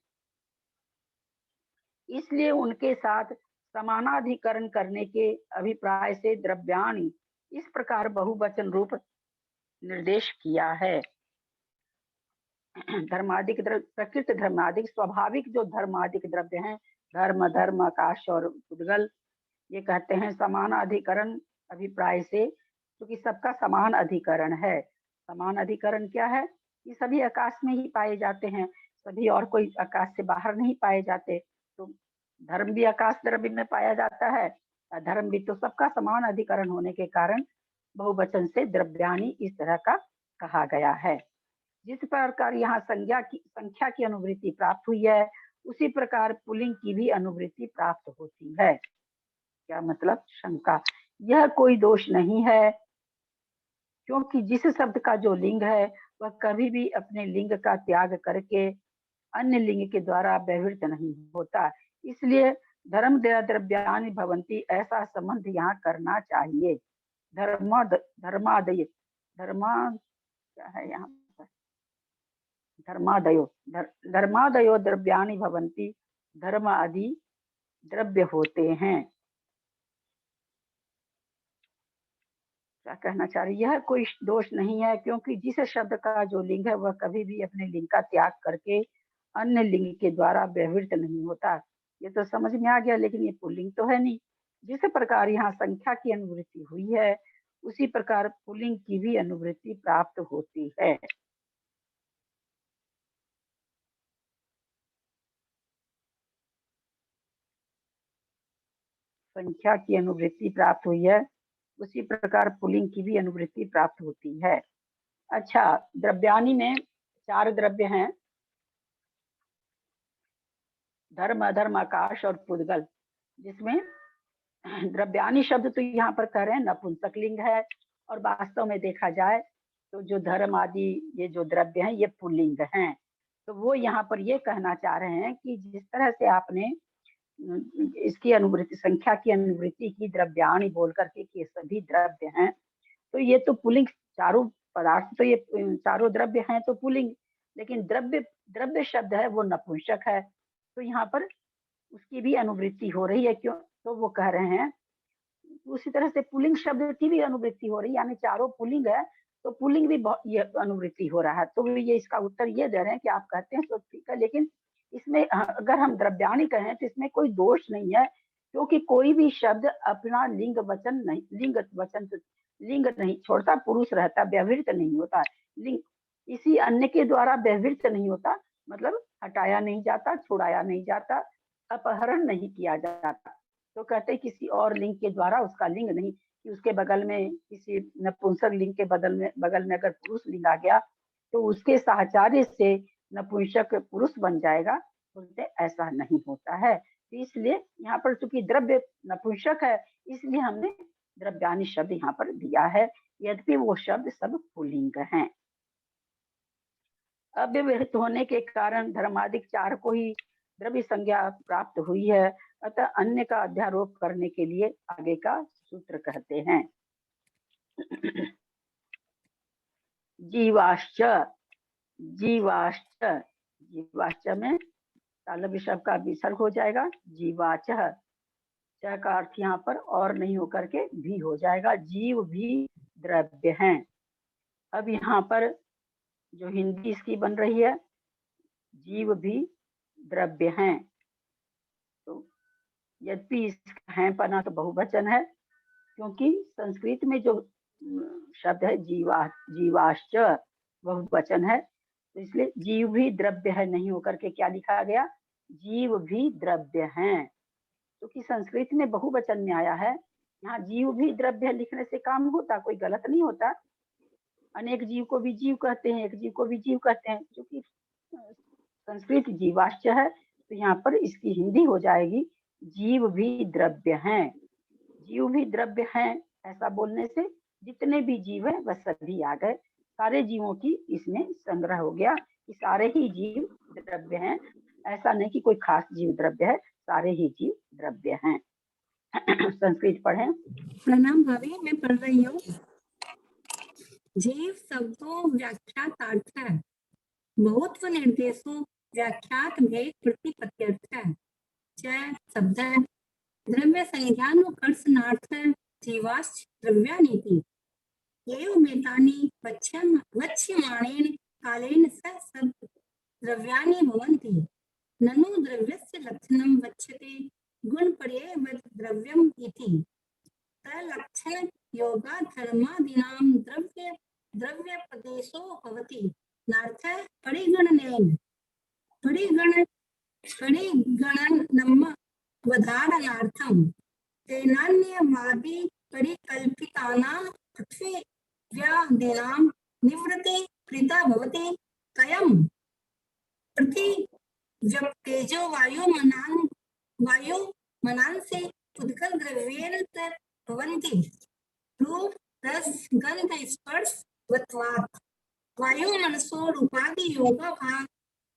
इसलिए उनके साथ समानाधिकरण करने के अभिप्राय से द्रव्याणि इस प्रकार बहुवचन रूप निर्देश किया है। धर्मादिक द्रव्य, प्रकृति धर्मादिक, स्वाभाविक जो धर्मादिक द्रव्य हैं, धर्म, धर्म, आकाश और उद्गल, ये कहते हैं समान अधिकरण अभिप्राय से, क्योंकि सबका समान अधिकरण है। समान अधिकरण क्या है? ये सभी आकाश में ही पाए जाते हैं, सभी और कोई आकाश से बाहर नहीं पाए जाते। तो धर्म भी आकाश द्रव्य में पाया जाता है, धर्म भी, तो सबका समान अधिकरण होने के कारण बहुवचन से द्रव्याणि इस तरह का कहा गया है। जिस प्रकार यहाँ संख्या की अनुवृत्ति प्राप्त हुई है, उसी प्रकार पुल्लिंग की भी अनुवृत्ति प्राप्त होती है। क्या मतलब? शंका। यह कोई दोष नहीं है, क्योंकि जिस शब्द का जो लिंग है वह कभी भी अपने लिंग का त्याग करके अन्य लिंग के द्वारा व्यवहृत नहीं होता। इसलिए धर्म द्रव्यानि भवन्ति ऐसा संबंध यहाँ करना चाहिए। धर्मादय क्या है यहाँ पर? धर्मादयो द्रव्यानि भवन्ति, धर्म आदि द्रव्य होते हैं। क्या कहना चाह रही? यह कोई दोष नहीं है, क्योंकि जिस शब्द का जो लिंग है वह कभी भी अपने लिंग का त्याग करके अन्य लिंग के द्वारा व्यवहृत नहीं होता। ये तो समझ में आ गया, लेकिन ये पुल्लिंग तो है नहीं। जिस प्रकार यहाँ संख्या की अनुवृत्ति हुई है, उसी प्रकार पुल्लिंग की भी अनुवृत्ति प्राप्त होती है। संख्या की अनुवृत्ति प्राप्त हुई है, उसी प्रकार पुल्लिंग की भी अनुवृत्ति प्राप्त होती है। अच्छा, द्रव्यानि में 4 द्रव्य हैं, धर्म, अधर्म, आकाश और पुद्गल, जिसमें द्रव्यानि शब्द तो यहाँ पर कह रहे हैं नपुंसक लिंग है, और वास्तव में देखा जाए तो जो धर्म आदि ये जो द्रव्य हैं ये पुल्लिंग हैं। तो वो यहाँ पर ये कहना चाह रहे हैं कि जिस तरह से आपने इसकी अनुवृत्ति, संख्या की अनुवृत्ति की द्रव्यानि बोल करके कि सभी द्रव्य हैं, तो ये तो पुल्लिंग, चारों पदार्थ तो ये चारों द्रव्य हैं तो पुल्लिंग, लेकिन द्रव्य शब्द है वो नपुंसक है, तो यहाँ पर उसकी भी अनुवृत्ति हो रही है। क्यों? तो वो कह रहे हैं उसी तरह से पुल्लिंग शब्द की भी अनुवृत्ति हो रही है, यानी चारों पुल्लिंग है तो पुल्लिंग भी ये अनुवृत्ति हो रहा है। तो ये इसका उत्तर ये दे रहे हैं कि आप कहते हैं तो ठीक है, लेकिन इसमें अगर हम द्रव्यानि कहें तो इसमें कोई दोष नहीं है, क्योंकि कोई भी शब्द अपना लिंग वचन नहीं छोड़ता, पुरुष रहता, व्यवहृत नहीं होता। लिंग इसी अन्य के द्वारा व्यवहृत नहीं होता, मतलब हटाया नहीं जाता, छुड़ाया नहीं जाता, अपहरण नहीं किया जाता। तो कहते हैं किसी और लिंग के द्वारा उसका लिंग नहीं, कि उसके बगल में किसी नपुंसक लिंग के बगल में अगर पुरुष लिंग आ गया तो उसके साहचर्य से नपुंसक पुरुष बन जाएगा, बोलते ऐसा नहीं होता है। तो इसलिए यहाँ पर चूंकि द्रव्य नपुंसक है, इसलिए हमने द्रव्यानि शब्द यहाँ पर दिया है, यद्यपि वो शब्द सब पुल्लिंग हैं। अव्यवहित होने के कारण धर्मादिक 4 को ही द्रव्य संज्ञा प्राप्त हुई है, अतः अन्य का अध्यारोप करने के लिए आगे का सूत्र कहते हैं। जीवाश्च, जीवाश्च, जीवाश्च में तालव्य शब्द का विसर्ग हो जाएगा, जीवाच, च का अर्थ यहाँ पर और नहीं होकर के भी हो जाएगा। जीव भी द्रव्य हैं। अब यहाँ पर जो हिंदी इसकी बन रही है, जीव भी द्रव्य हैं, तो यद्यपि इसका है पना तो बहुवचन है, क्योंकि संस्कृत में जो शब्द है जीवाश्च बहुवचन है, तो इसलिए जीव भी द्रव्य है नहीं होकर के क्या लिखा गया? जीव भी द्रव्य हैं। क्योंकि संस्कृत में बहुवचन में आया है, यहाँ जीव भी द्रव्य लिखने से काम होता, कोई गलत नहीं होता। अनेक जीव को भी जीव कहते हैं, एक जीव को भी जीव कहते हैं, क्योंकि संस्कृत जीवाश्च है, तो यहाँ पर इसकी हिंदी हो जाएगी जीव भी द्रव्य हैं। जीव भी द्रव्य हैं, ऐसा बोलने से जितने भी जीव हैं वह सभी आ गए, सारे जीवों की इसमें संग्रह हो गया कि सारे ही जीव द्रव्य हैं। ऐसा नहीं कि कोई खास जीव द्रव्य है, सारे ही जीव द्रव्य हैं। संस्कृत पढ़ें। प्रणाम भाभी, मैं पढ़ रही हूँ। जीव शब्दों व्याख्यातार्थ है, बहुत्व निर्देशों व्याख्यात भेद प्रतिपत्त्यर्थ है। च शब्द है, द्रव्य संज्ञान कर्षणार्थ है, जीवाश्च द्रव्यानीति। एवं मेतानि वक्ष्यमाणेन कालेन स शब्द द्रव्यानि भवन्ति। ननु द्रव्यस्य लक्षणं वक्ष्यते गुणपर्ययवत् द्रव्यम् इति। तल्लक्षण योगाधर्मादीनां द्रव्यपदेशो भवति। नार्थः परिगणनेन परिगणनमवधारणार्थं तेनान्यमादि परिकल्पितानां पृथिव्यादीनां निवृत्तिः कृता भवति। कयं पृथिव्यप्तेजो वायुमनांसि उद्गल द्रव्येन भवन्ति। रूप रस गंध स्पर्श वत्वात् वायु मनसो रूपादि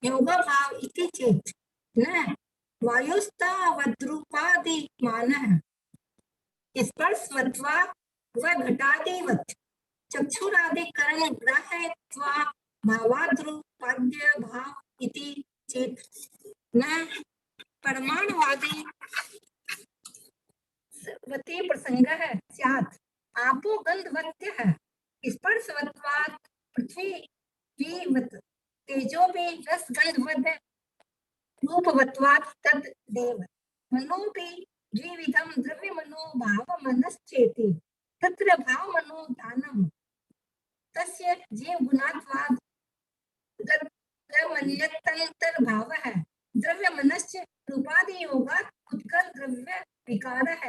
योगभाव इति चेत् न वायुस्तावद्रूपादिमानः स्पर्शवत्वा व घटादिवत् चक्षुरादिकरण ग्राह्यत्वा भावाद्रूपाद्य भाव इति चेत् न परमाणुवादी वती प्रसंगः स्यात्। आपो गंधवत्यः स्पर्शवत्वात् पृथ्वीवत् तेजोपि रसगंधवत् रूपवत्वात् तद्देव। मनोपि द्विविधं द्रव्यमनो भावमनश्चेति। तत्र भावमनो दानं तस्य जीवगुणात्वात् तन्मन्यतन्तर्भावः। द्रव्यमनश्च रूपादियोगात् उत्कल द्रव्य विकारः।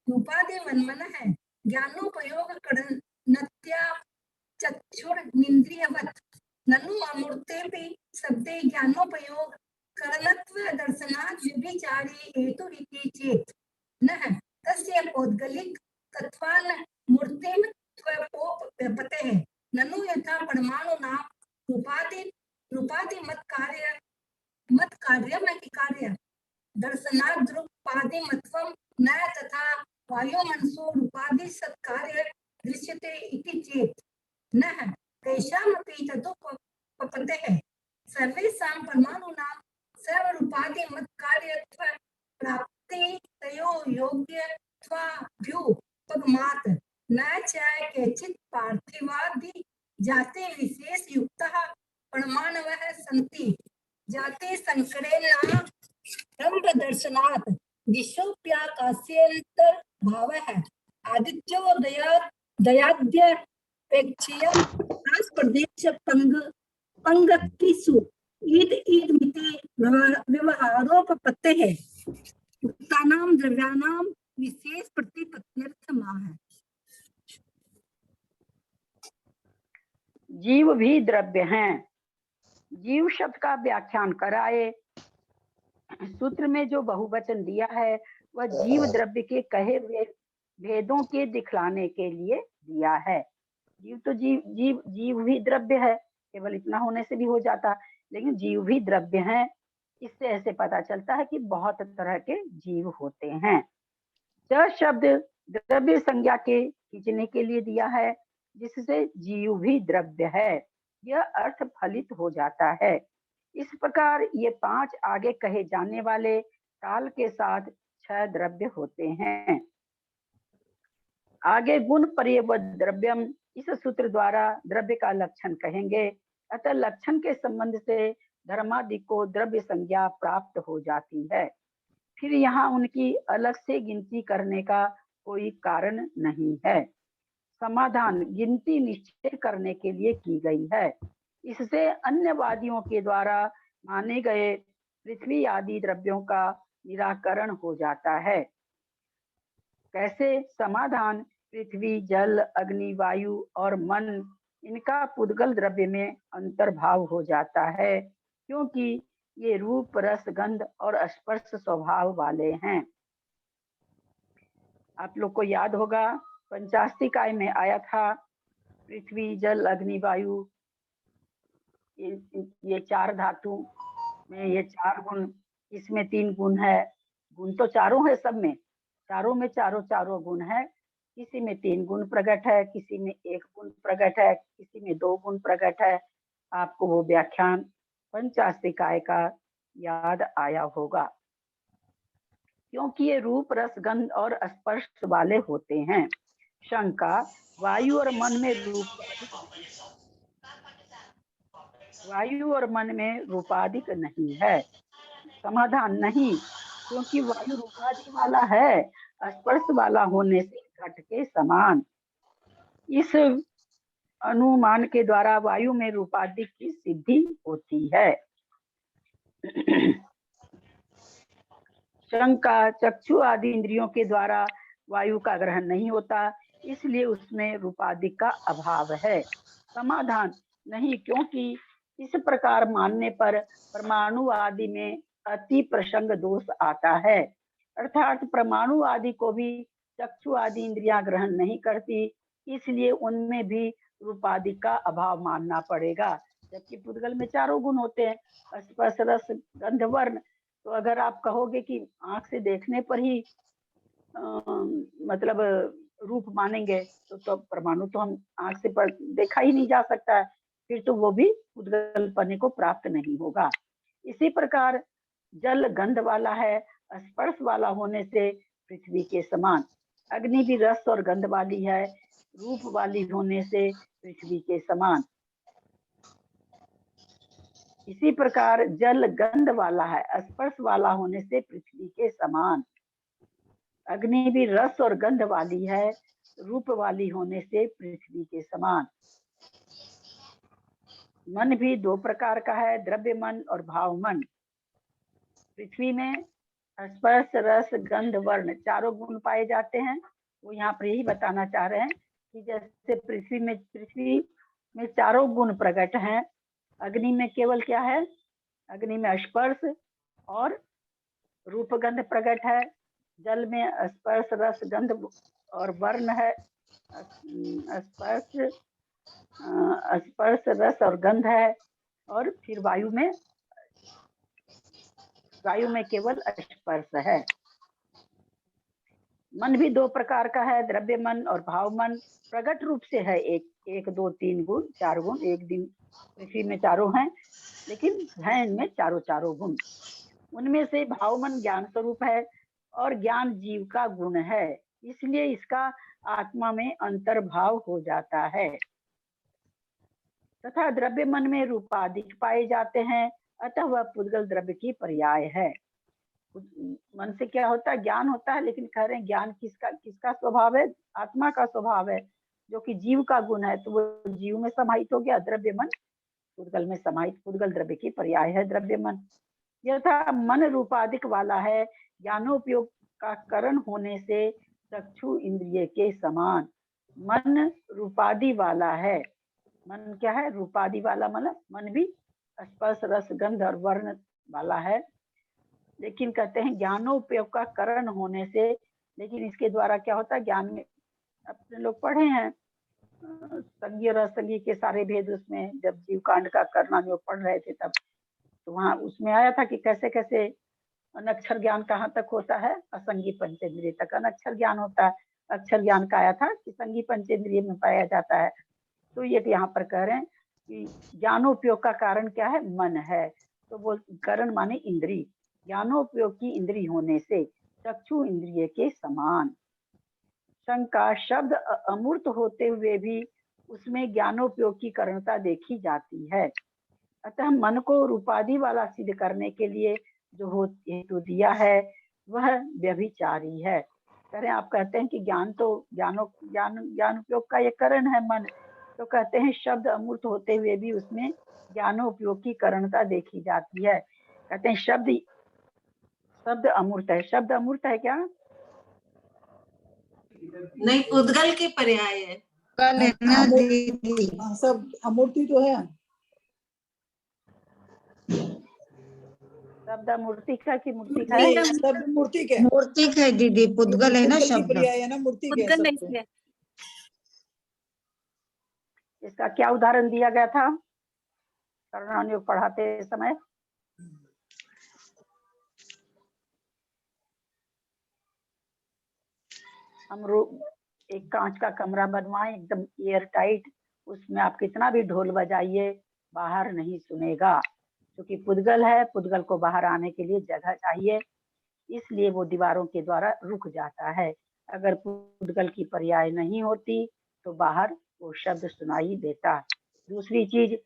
रूपादिमन्मनः ज्ञानोपयोगकरणत्या चक्षुर्निन्द्रियवत्। ननु अमूर्तेऽपि शब्दे ज्ञानोपयोगकरणत्व दर्शनात् व्यभिचारे हेतुरिति चेत् नः तस्य पौद्गलिक तत्त्वान् मूर्तिमत्वोपपत्तेः। ननु यथा परमाणुनां रूपादिमत् कार्य दर्शनाद्रूपादिमत्वं न तथा वायुमनसो रूपादि सत्कार्य दृश्यते इति चेत् नः तेषामपि तदुपपत्तेः। सर्वेषां परमाणूनां सर्वरूपादिमत्कार्यत्व प्राप्ति तयो योग्यत्वाभ्युपगमात् न च केचित् पार्थिवादि जाते विशेष युक्तः परमाणवः सन्ति। जाते संकरेण ब्रह्मदर्शनात् दिशोऽप्याकाशेऽन्तर भावः। आदित्योदयाद्यपेक्षया आस्पर्देश पंगक्तिषु ईदमिति व्यवहारोपपत्तेः। उक्तानां द्रव्याणां विशेष प्रतिपत्त्यर्थमाह। जीव भी द्रव्य हैं। जीव शब्द का व्याख्यान कराए। सूत्र में जो बहुवचन दिया है वह जीव द्रव्य के कहे हुए भेदों के दिखलाने के लिए दिया है। जीव तो जीव भी द्रव्य है, केवल इतना होने से भी हो जाता, लेकिन जीव भी द्रव्य हैं। इससे ऐसे पता चलता है कि बहुत तरह के जीव होते हैं। च शब्द द्रव्य संज्ञा के खींचने के लिए दिया है, जिससे जीव भी द्रव्य है, यह अर्थ फलित हो जाता है। इस प्रकार ये 5 आगे कहे जाने वाले काल के साथ 6 द्रव्य होते हैं। आगे गुण पर्यवद द्रव्यम इस सूत्र द्वारा द्रव्य का लक्षण कहेंगे। अतः लक्षण के संबंध से धर्मादि को द्रव्य संज्ञा प्राप्त हो जाती है। फिर यहाँ उनकी अलग से गिनती करने का कोई कारण नहीं है। समाधान गिनती निश्चय करने के लिए की गई है। इससे अन्य वादियों के द्वारा माने गए पृथ्वी आदि द्रव्यों का निराकरण हो जाता है। कैसे? समाधान, पृथ्वी, जल, अग्नि, वायु और मन, इनका पुद्गल द्रव्य में अंतर्भाव हो जाता है, क्योंकि ये रूप, रस, गंध और स्पर्श स्वभाव वाले हैं। आप लोग को याद होगा पंचास्तिकाय में आया था, पृथ्वी, जल, अग्नि, वायु, ये 4 धातु में ये 4 गुण, इसमें 3 गुण है। गुण तो चारों है सब में, चारों में चारों गुण है। किसी में 3 गुण प्रकट है, किसी में 1 गुण प्रकट है, किसी में 2 गुण प्रकट है। आपको वो व्याख्यान पंचास्तिकाय का याद आया होगा। क्योंकि ये रूप, रस, गंध और स्पर्श वाले होते हैं। शंका, वायु और मन में रूपाधिक नहीं है। समाधान, नहीं, क्योंकि वायु रूपाधि वाला है, स्पर्श वाला होने से घट के समान। इस अनुमान के द्वारा वायु में रूपाधि की सिद्धि होती है। शंका, चक्षु आदि इंद्रियों के द्वारा वायु का ग्रहण नहीं होता, इसलिए उसमें रूपाधि का अभाव है। समाधान, नहीं, क्योंकि इस प्रकार मानने पर परमाणु आदि में अति प्रसंग दोष आता है, अर्थात परमाणु आदि को भी चक्षु आदि इंद्रियां ग्रहण नहीं करती, इसलिए उनमें भी रूपाधि का अभाव मानना पड़ेगा। जबकि पुद्गल में 4 गुण होते हैं, स्पर्श, रस, गंध, वर्ण। तो अगर आप कहोगे कि आंख से देखने पर ही मतलब रूप मानेंगे, तो परमाणु तो हम आंख से देखा ही नहीं जा सकता है, फिर तो वो भी पुद्गल पने को प्राप्त नहीं होगा। इसी प्रकार जल गंध वाला है, स्पर्श वाला होने से पृथ्वी के समान। अग्नि भी रस और गंध वाली है, रूप वाली होने से पृथ्वी के समान। इसी प्रकार जल गंध वाला है, स्पर्श वाला होने से पृथ्वी के समान। अग्नि भी रस और गंध वाली है, रूप वाली होने से पृथ्वी के समान। मन भी 2 प्रकार का है, द्रव्य मन और भाव मन। पृथ्वी में स्पर्श, रस, गंध, वर्ण 4 गुण पाए जाते हैं। वो यहाँ पर यही बताना चाह रहे हैं कि जैसे पृथ्वी में 4 गुण प्रकट हैं, अग्नि में केवल क्या है? अग्नि में स्पर्श और रूप गंध प्रकट है, जल में स्पर्श, रस, गंध और वर्ण है। स्पर्श, रस और गंध है, और फिर वायु में केवल स्पर्श है। मन भी 2 प्रकार का है, द्रव्य मन और भाव मन। प्रकट रूप से है 1, 2, 3 गुण, 4 गुण। एक दिन पृथ्वी में 4 हैं, लेकिन है इनमें चारों गुण। उनमें से भाव मन ज्ञान स्वरूप है और ज्ञान जीव का गुण है, इसलिए इसका आत्मा में अंतर्भाव हो जाता है। तथा द्रव्य मन में रूपाधिक पाए जाते हैं, अतः वह पुद्गल द्रव्य की पर्याय है। मन से क्या होता है? ज्ञान होता है, लेकिन कह रहे हैं ज्ञान किसका स्वभाव है? आत्मा का स्वभाव है, जो कि जीव का गुण है, तो वो जीव में समाहित हो गया। द्रव्य मन पुद्गल में समाहित, पुद्गल द्रव्य की पर्याय है द्रव्य मन। यथा मन रूपाधिक वाला है, ज्ञानोपयोग का करण होने से चक्षु इंद्रिय के समान। मन रूपादि वाला है। मन क्या है? रूपादि वाला, मतलब मन भी स्पर्श, रस, गंध और वर्ण वाला है, लेकिन कहते हैं ज्ञानोपयोग का करण होने से। लेकिन इसके द्वारा क्या होता है? ज्ञान में अपने लोग पढ़े हैं संज्ञ और असंज्ञ के सारे भेद, उसमें जब जीव कांड का करना जो पढ़ रहे थे तब, तो वहां उसमें आया था कि कैसे कैसे अनक्षर ज्ञान कहाँ तक होता है? असंगी पंचेंद्रिय तक अनक्षर ज्ञान होता है। अक्षर ज्ञान का आया था कि संगी पंचेंद्रिय में पाया जाता है। तो ये यहाँ पर कह रहे हैं कि ज्ञानोपयोग का कारण क्या है? मन है। तो वो करण माने इंद्री, ज्ञानोपयोग की इंद्री होने से चक्षु इंद्रिय के समान। शंका, शब्द अमूर्त होते हुए भी उसमें ज्ञानोपयोग की कारणता देखी जाती है, अतः मन को रूपादि वाला सिद्ध करने के लिए जो हेतु दिया है वह व्यभिचारी है। करें, आप कहते हैं कि ज्ञान तो ज्ञान उपयोग का ये करण है मन, तो कहते हैं शब्द अमूर्त होते हुए भी उसमें ज्ञानोपयोग की कारणता देखी जाती है। कहते हैं शब्द अमूर्त है। शब्द अमूर्त है क्या? नहीं, पुद्गल के पर्याय है। कल है ना दीदी। हाँ, सब अमूर्ति तो है। शब्द मूर्ति का की मूर्ति का नहीं, है? सब मूर्ति के। मूर्ति है दीदी, पुद्गल है ना पुद्गल की शब्द। पर्याय है ना, मूर्ति के पुद्गल नहीं सब तो। इसलिए। इसका क्या उदाहरण दिया गया था सर्वनाम योग पढ़ाते समय? हम एक कांच का कमरा बनवाएं एकदम एयर टाइट, उसमें आप कितना भी ढोल बजाइए बाहर नहीं सुनेगा, क्योंकि पुद्गल है, पुद्गल को बाहर आने के लिए जगह चाहिए, इसलिए वो दीवारों के द्वारा रुक जाता है। अगर पुद्गल की पर्याय नहीं होती तो बाहर वो शब्द सुनाई देता। दूसरी चीज,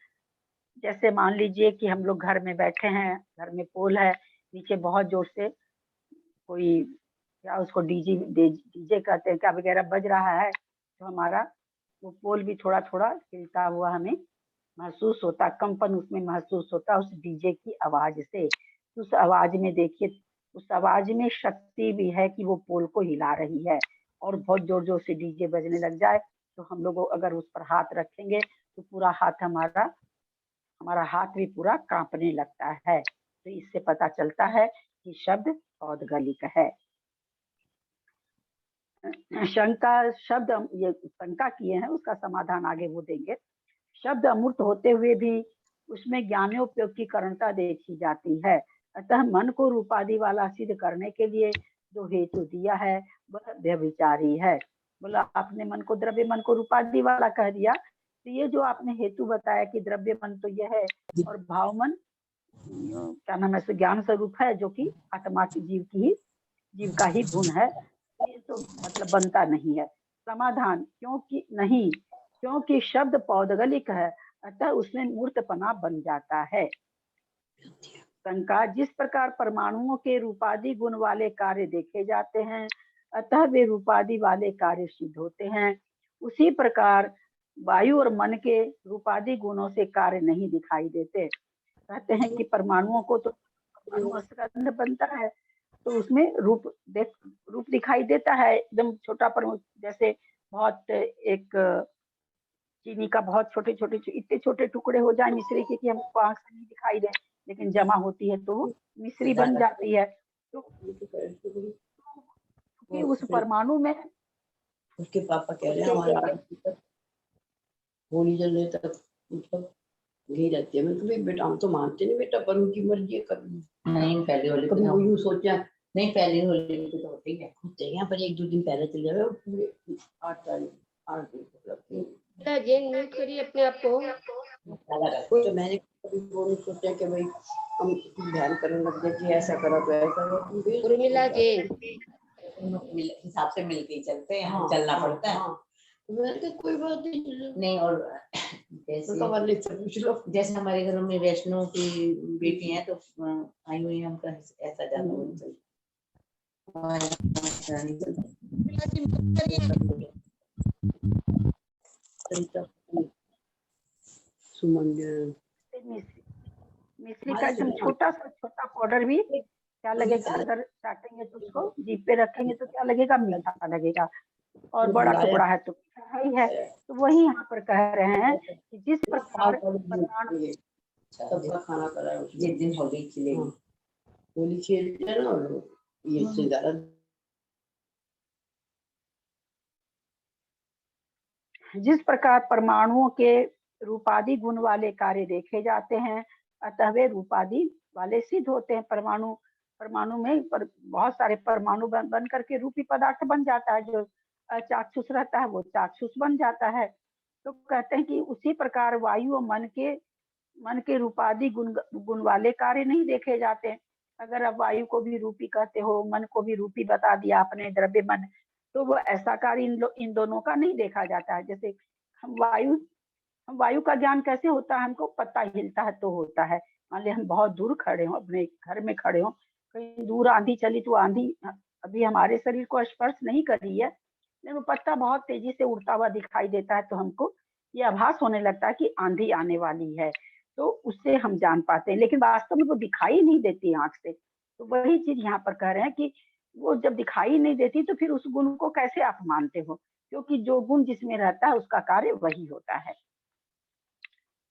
जैसे मान लीजिए कि हम लोग घर में बैठे हैं, घर में पोल है, नीचे बहुत जोर से कोई क्या उसको डीजे कहते हैं क्या वगैरह बज रहा है, तो हमारा वो पोल भी थोड़ा थोड़ा हिलता हुआ हमें महसूस होता, कंपन उसमें महसूस होता उस डीजे की आवाज से। उस आवाज में देखिए, उस आवाज में शक्ति भी है कि वो पोल को हिला रही है। और बहुत जोर जोर से डीजे बजने लग जाए तो हम लोग अगर उस पर हाथ रखेंगे तो पूरा हाथ हमारा हाथ भी पूरा कांपने लगता है। तो इससे पता चलता है कि शब्द औदगलिक है। ये शंका किए हैं, उसका समाधान आगे वो देंगे। शब्द अमूर्त होते हुए भी उसमें ज्ञानोपयोग की कारणता देखी जाती है, अतः मन को रूपादि वाला सिद्ध करने के लिए जो हेतु दिया है वह व्यभिचारी है। बोला आपने मन को द्रव्य मन को रूपादि वाला कह दिया, तो ये जो आपने हेतु बताया कि द्रव्य मन तो यह है और भाव मन क्या नाम है ज्ञान स्वरूप है, जो कि आत्मा की जीव का ही गुण है, ये तो मतलब बनता नहीं है। समाधान, क्योंकि नहीं, क्योंकि शब्द पौदगलिक है, अतः उसमें मूर्तपना बन जाता है। शंका, जिस प्रकार परमाणुओं के रूपादि गुण वाले कार्य देखे जाते हैं अतः वे रूपादि वाले कार्य सिद्ध होते हैं, उसी प्रकार वायु और मन के रूपादि गुणों से कार्य नहीं दिखाई देते। कहते हैं कि परमाणुओं को तो परमाणु बनता है तो उसमें रूप दिखाई देता है, एकदम छोटा परमाणु, जैसे बहुत एक चीनी का बहुत छोटे छोटे इतने छोटे टुकड़े हो जाए मिश्री के कि हमको आंख से नहीं दिखाई दे, लेकिन जमा होती है तो वो मिश्री बन जाती है। तो कि उस परमाणु में उसके पापा कह रहे हैं हमारे होली जलने तक मतलब यही रहती है। मैं तो बेटा हम तो मानते नहीं बेटा, पर उनकी मर्जी है। कभी नहीं पहले होली कभी वो यूं सोचा नहीं, पहले होली तो होते ही होते हैं, पर एक दो दिन पहले चल जाए पूरे 8 दिन मतलब म्यूट करिए अपने आप को। तो मैंने कभी वो नहीं सोचा कि भाई हम ध्यान करने लग जाए कि ऐसा करो तो ऐसा उर्मिला जी हिसाब से मिलके ही चलते हैं, चलना पड़ता है। मैंने कोई बात नहीं। और जैसे हमारे घरों में वैष्णव की बेटी है तो आई हुई हम ऐसा जाना मिश्री का एकदम छोटा पाउडर भी क्या लगेगा, अगर चाटेंगे तो उसको जीभ पे रखेंगे तो क्या लगेगा, मीठा लगेगा, और बड़ा टुकड़ा है तो मीठा ही है। तो वही यहाँ पर कह रहे हैं कि जिस प्रकार खाना करा जिस दिन होली खिलेगी, होली खेलते हैं ना ये से ज्यादा। जिस प्रकार परमाणुओं के रूपादि गुण वाले कार्य देखे जाते हैं अतः वे रूपादि वाले सिद्ध होते हैं। परमाणु में बहुत सारे परमाणु बन करके रूपी पदार्थ बन जाता है, जो चाक्षुष रहता है वो चाक्षुष बन जाता है। तो कहते हैं कि उसी प्रकार वायु और मन के रूपादि गुण वाले कार्य नहीं देखे जाते। अगर आप वायु को भी रूपी कहते हो, मन को भी रूपी बता दिया आपने, द्रव्य मन, तो वो ऐसा कार्य इन दोनों का नहीं देखा जाता है। जैसे हम वायु का ज्ञान कैसे होता है, हमको पता हिलता है तो होता है। मान लिया हम बहुत दूर खड़े हो, अपने घर में खड़े हो, कहीं दूर आंधी चली तो आंधी अभी हमारे शरीर को स्पर्श नहीं कर रही है, लेकिन वो पत्ता बहुत तेजी से उड़ता हुआ दिखाई देता है तो हमको ये आभास होने लगता है कि आंधी आने वाली है, तो उससे हम जान पाते हैं, लेकिन वास्तव में वो दिखाई नहीं देती आंख से। तो वही चीज यहाँ पर कह रहे हैं कि वो जब दिखाई नहीं देती तो फिर उस गुण को कैसे आप मानते हो? क्योंकि जो गुण जिसमें रहता है उसका कार्य वही होता है।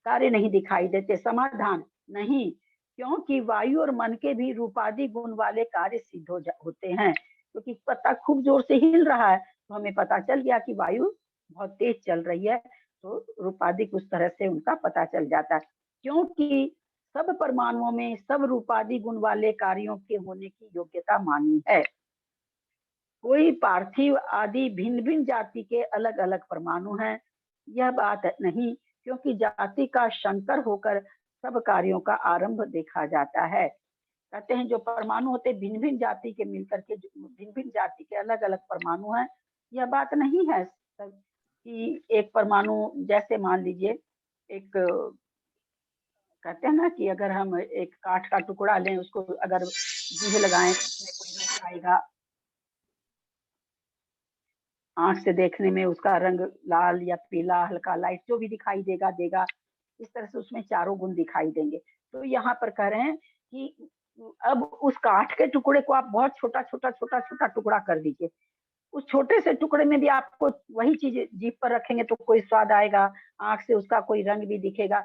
कार्य नहीं दिखाई देते, समाधान नहीं, क्योंकि वायु और मन के भी रूपादि गुण वाले कार्य सिद्ध होते हैं। क्योंकि पत्ता खूब जोर से हिल रहा है तो हमें पता चल गया कि वायु बहुत तेज चल रही है, तो रूपादिक उस तरह से उनका पता चल जाता है। क्योंकि सब परमाणुओं में सब रूपादि गुण वाले कार्यों के होने की योग्यता मानी है। कोई पार्थिव आदि भिन्न भिन्न जाति के अलग अलग परमाणु हैं, यह बात नहीं, क्योंकि जाति का संकर होकर सब कार्यों का आरंभ देखा जाता है। कहते हैं जो परमाणु होते भिन्न भिन्न जाति के मिलकर के भिन्न भिन्न जाति के अलग अलग परमाणु हैं, यह बात नहीं है कि एक परमाणु, जैसे मान लीजिए एक, कहते हैं ना कि अगर हम एक काठ का टुकड़ा लें, उसको अगर जीभ लगाएं तो उसमें कोई रस आएगा, आंख से देखने में उसका रंग लाल या पीला हल्का लाइट जो भी दिखाई देगा, इस तरह से उसमें चारों गुण दिखाई देंगे। तो यहाँ पर कह रहे हैं कि अब उस काठ के टुकड़े को आप बहुत छोटा टुकड़ा कर दीजिए, उस छोटे से टुकड़े में भी आपको वही चीज जीभ पर रखेंगे तो कोई स्वाद आएगा, आंख से उसका कोई रंग भी दिखेगा।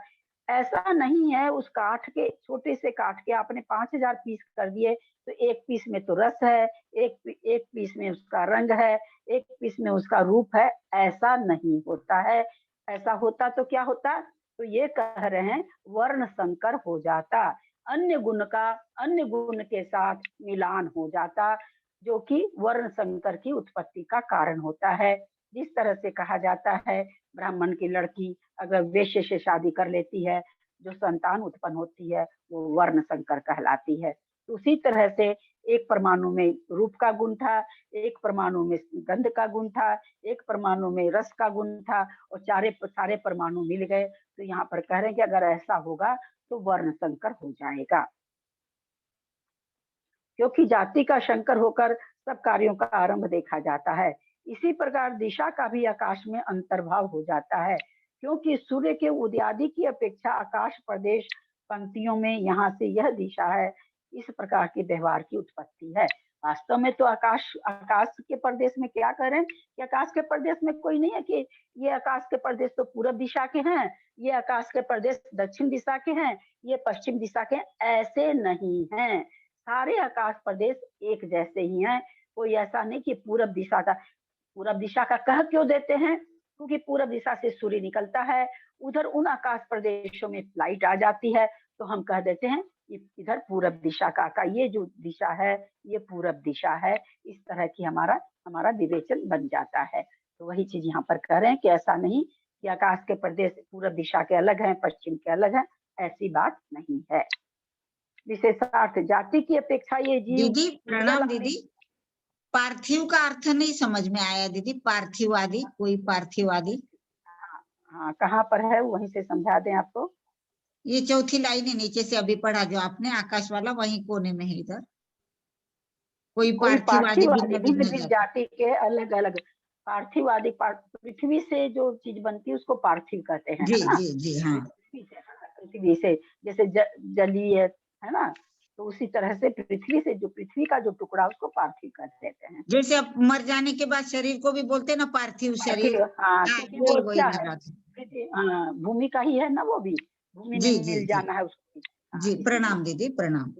ऐसा नहीं है, उस काठ के छोटे से काठ के आपने 5000 पीस कर दिए तो एक पीस में तो रस है, एक पीस में उसका रंग है, एक पीस में उसका रूप है, ऐसा नहीं होता है। ऐसा होता तो क्या होता? तो ये कह रहे हैं वर्ण संकर हो जाता, अन्य गुण का अन्य गुण के साथ मिलान हो जाता, जो कि वर्ण संकर की उत्पत्ति का कारण होता है। जिस तरह से कहा जाता है ब्राह्मण की लड़की अगर वैश्य से शादी कर लेती है, जो संतान उत्पन्न होती है वो वर्ण संकर कहलाती है। तो उसी तरह से एक परमाणु में रूप का गुण था, एक परमाणु में गंध का गुण था, एक परमाणु में रस का गुण था, और सारे परमाणु मिल गए। तो यहाँ पर कह रहे हैं कि अगर ऐसा होगा तो वर्ण संकर हो जाएगा, क्योंकि जाति का शंकर होकर सब कार्यों का आरंभ देखा जाता है। इसी प्रकार दिशा का भी आकाश में अंतर्भाव हो जाता है, क्योंकि सूर्य के उदयादि की अपेक्षा आकाश प्रदेश पंक्तियों में यहाँ से यह दिशा है, इस प्रकार के व्यवहार की उत्पत्ति है। वास्तव में तो आकाश के प्रदेश में क्या करें कि आकाश के प्रदेश में कोई नहीं है कि ये आकाश के प्रदेश तो पूरब दिशा के हैं, ये आकाश के प्रदेश दक्षिण दिशा के हैं, ये पश्चिम दिशा के हैं, ऐसे नहीं है। सारे आकाश प्रदेश एक जैसे ही हैं, कोई ऐसा नहीं कि पूरब दिशा का। पूरब दिशा का कह क्यों देते हैं? क्योंकि पूरब दिशा से सूर्य निकलता है, उधर उन आकाश प्रदेशों में लाइट आ जाती है, तो हम कह देते हैं इधर पूरब दिशा का ये जो दिशा है ये पूरब दिशा है। इस तरह की हमारा विवेचन बन जाता है। तो वही चीज यहाँ पर कह रहे हैं कि ऐसा नहीं कि आकाश के प्रदेश पूरब दिशा के अलग हैं, पश्चिम के अलग हैं, ऐसी बात नहीं है। विशेषार्थ जाति की अपेक्षा ये जीव। दीदी प्रणाम दीदी, पार्थिव का अर्थ नहीं समझ में आया दीदी। पार्थिववादी, कोई पार्थिववादी? हाँ, कहाँ पर है वहीं से समझा दें आपको। ये चौथी लाइन है नीचे से अभी पढ़ा जो आपने, आकाश वाला वहीं कोने में है इधर। कोई पार्थिववादी भिन्न जाति के अलग अलग पार्थिववादी, पृथ्वी से जो चीज बनती है उसको पार्थिव कहते हैं, जी है ना? जी जी हाँ। पृथ्वी से जैसे जलीय है ना, तो उसी तरह से पृथ्वी का जो टुकड़ा उसको पार्थिव कर देते हैं। जैसे अब मर जाने के बाद शरीर को भी बोलते हैं ना पार्थिव शरीर। हाँ, क्योंकि वो वही क्या है, भूमि का ही है ना, वो भी भूमि में मिल जाना है उसको। जी प्रणाम दीदी, प्रणाम।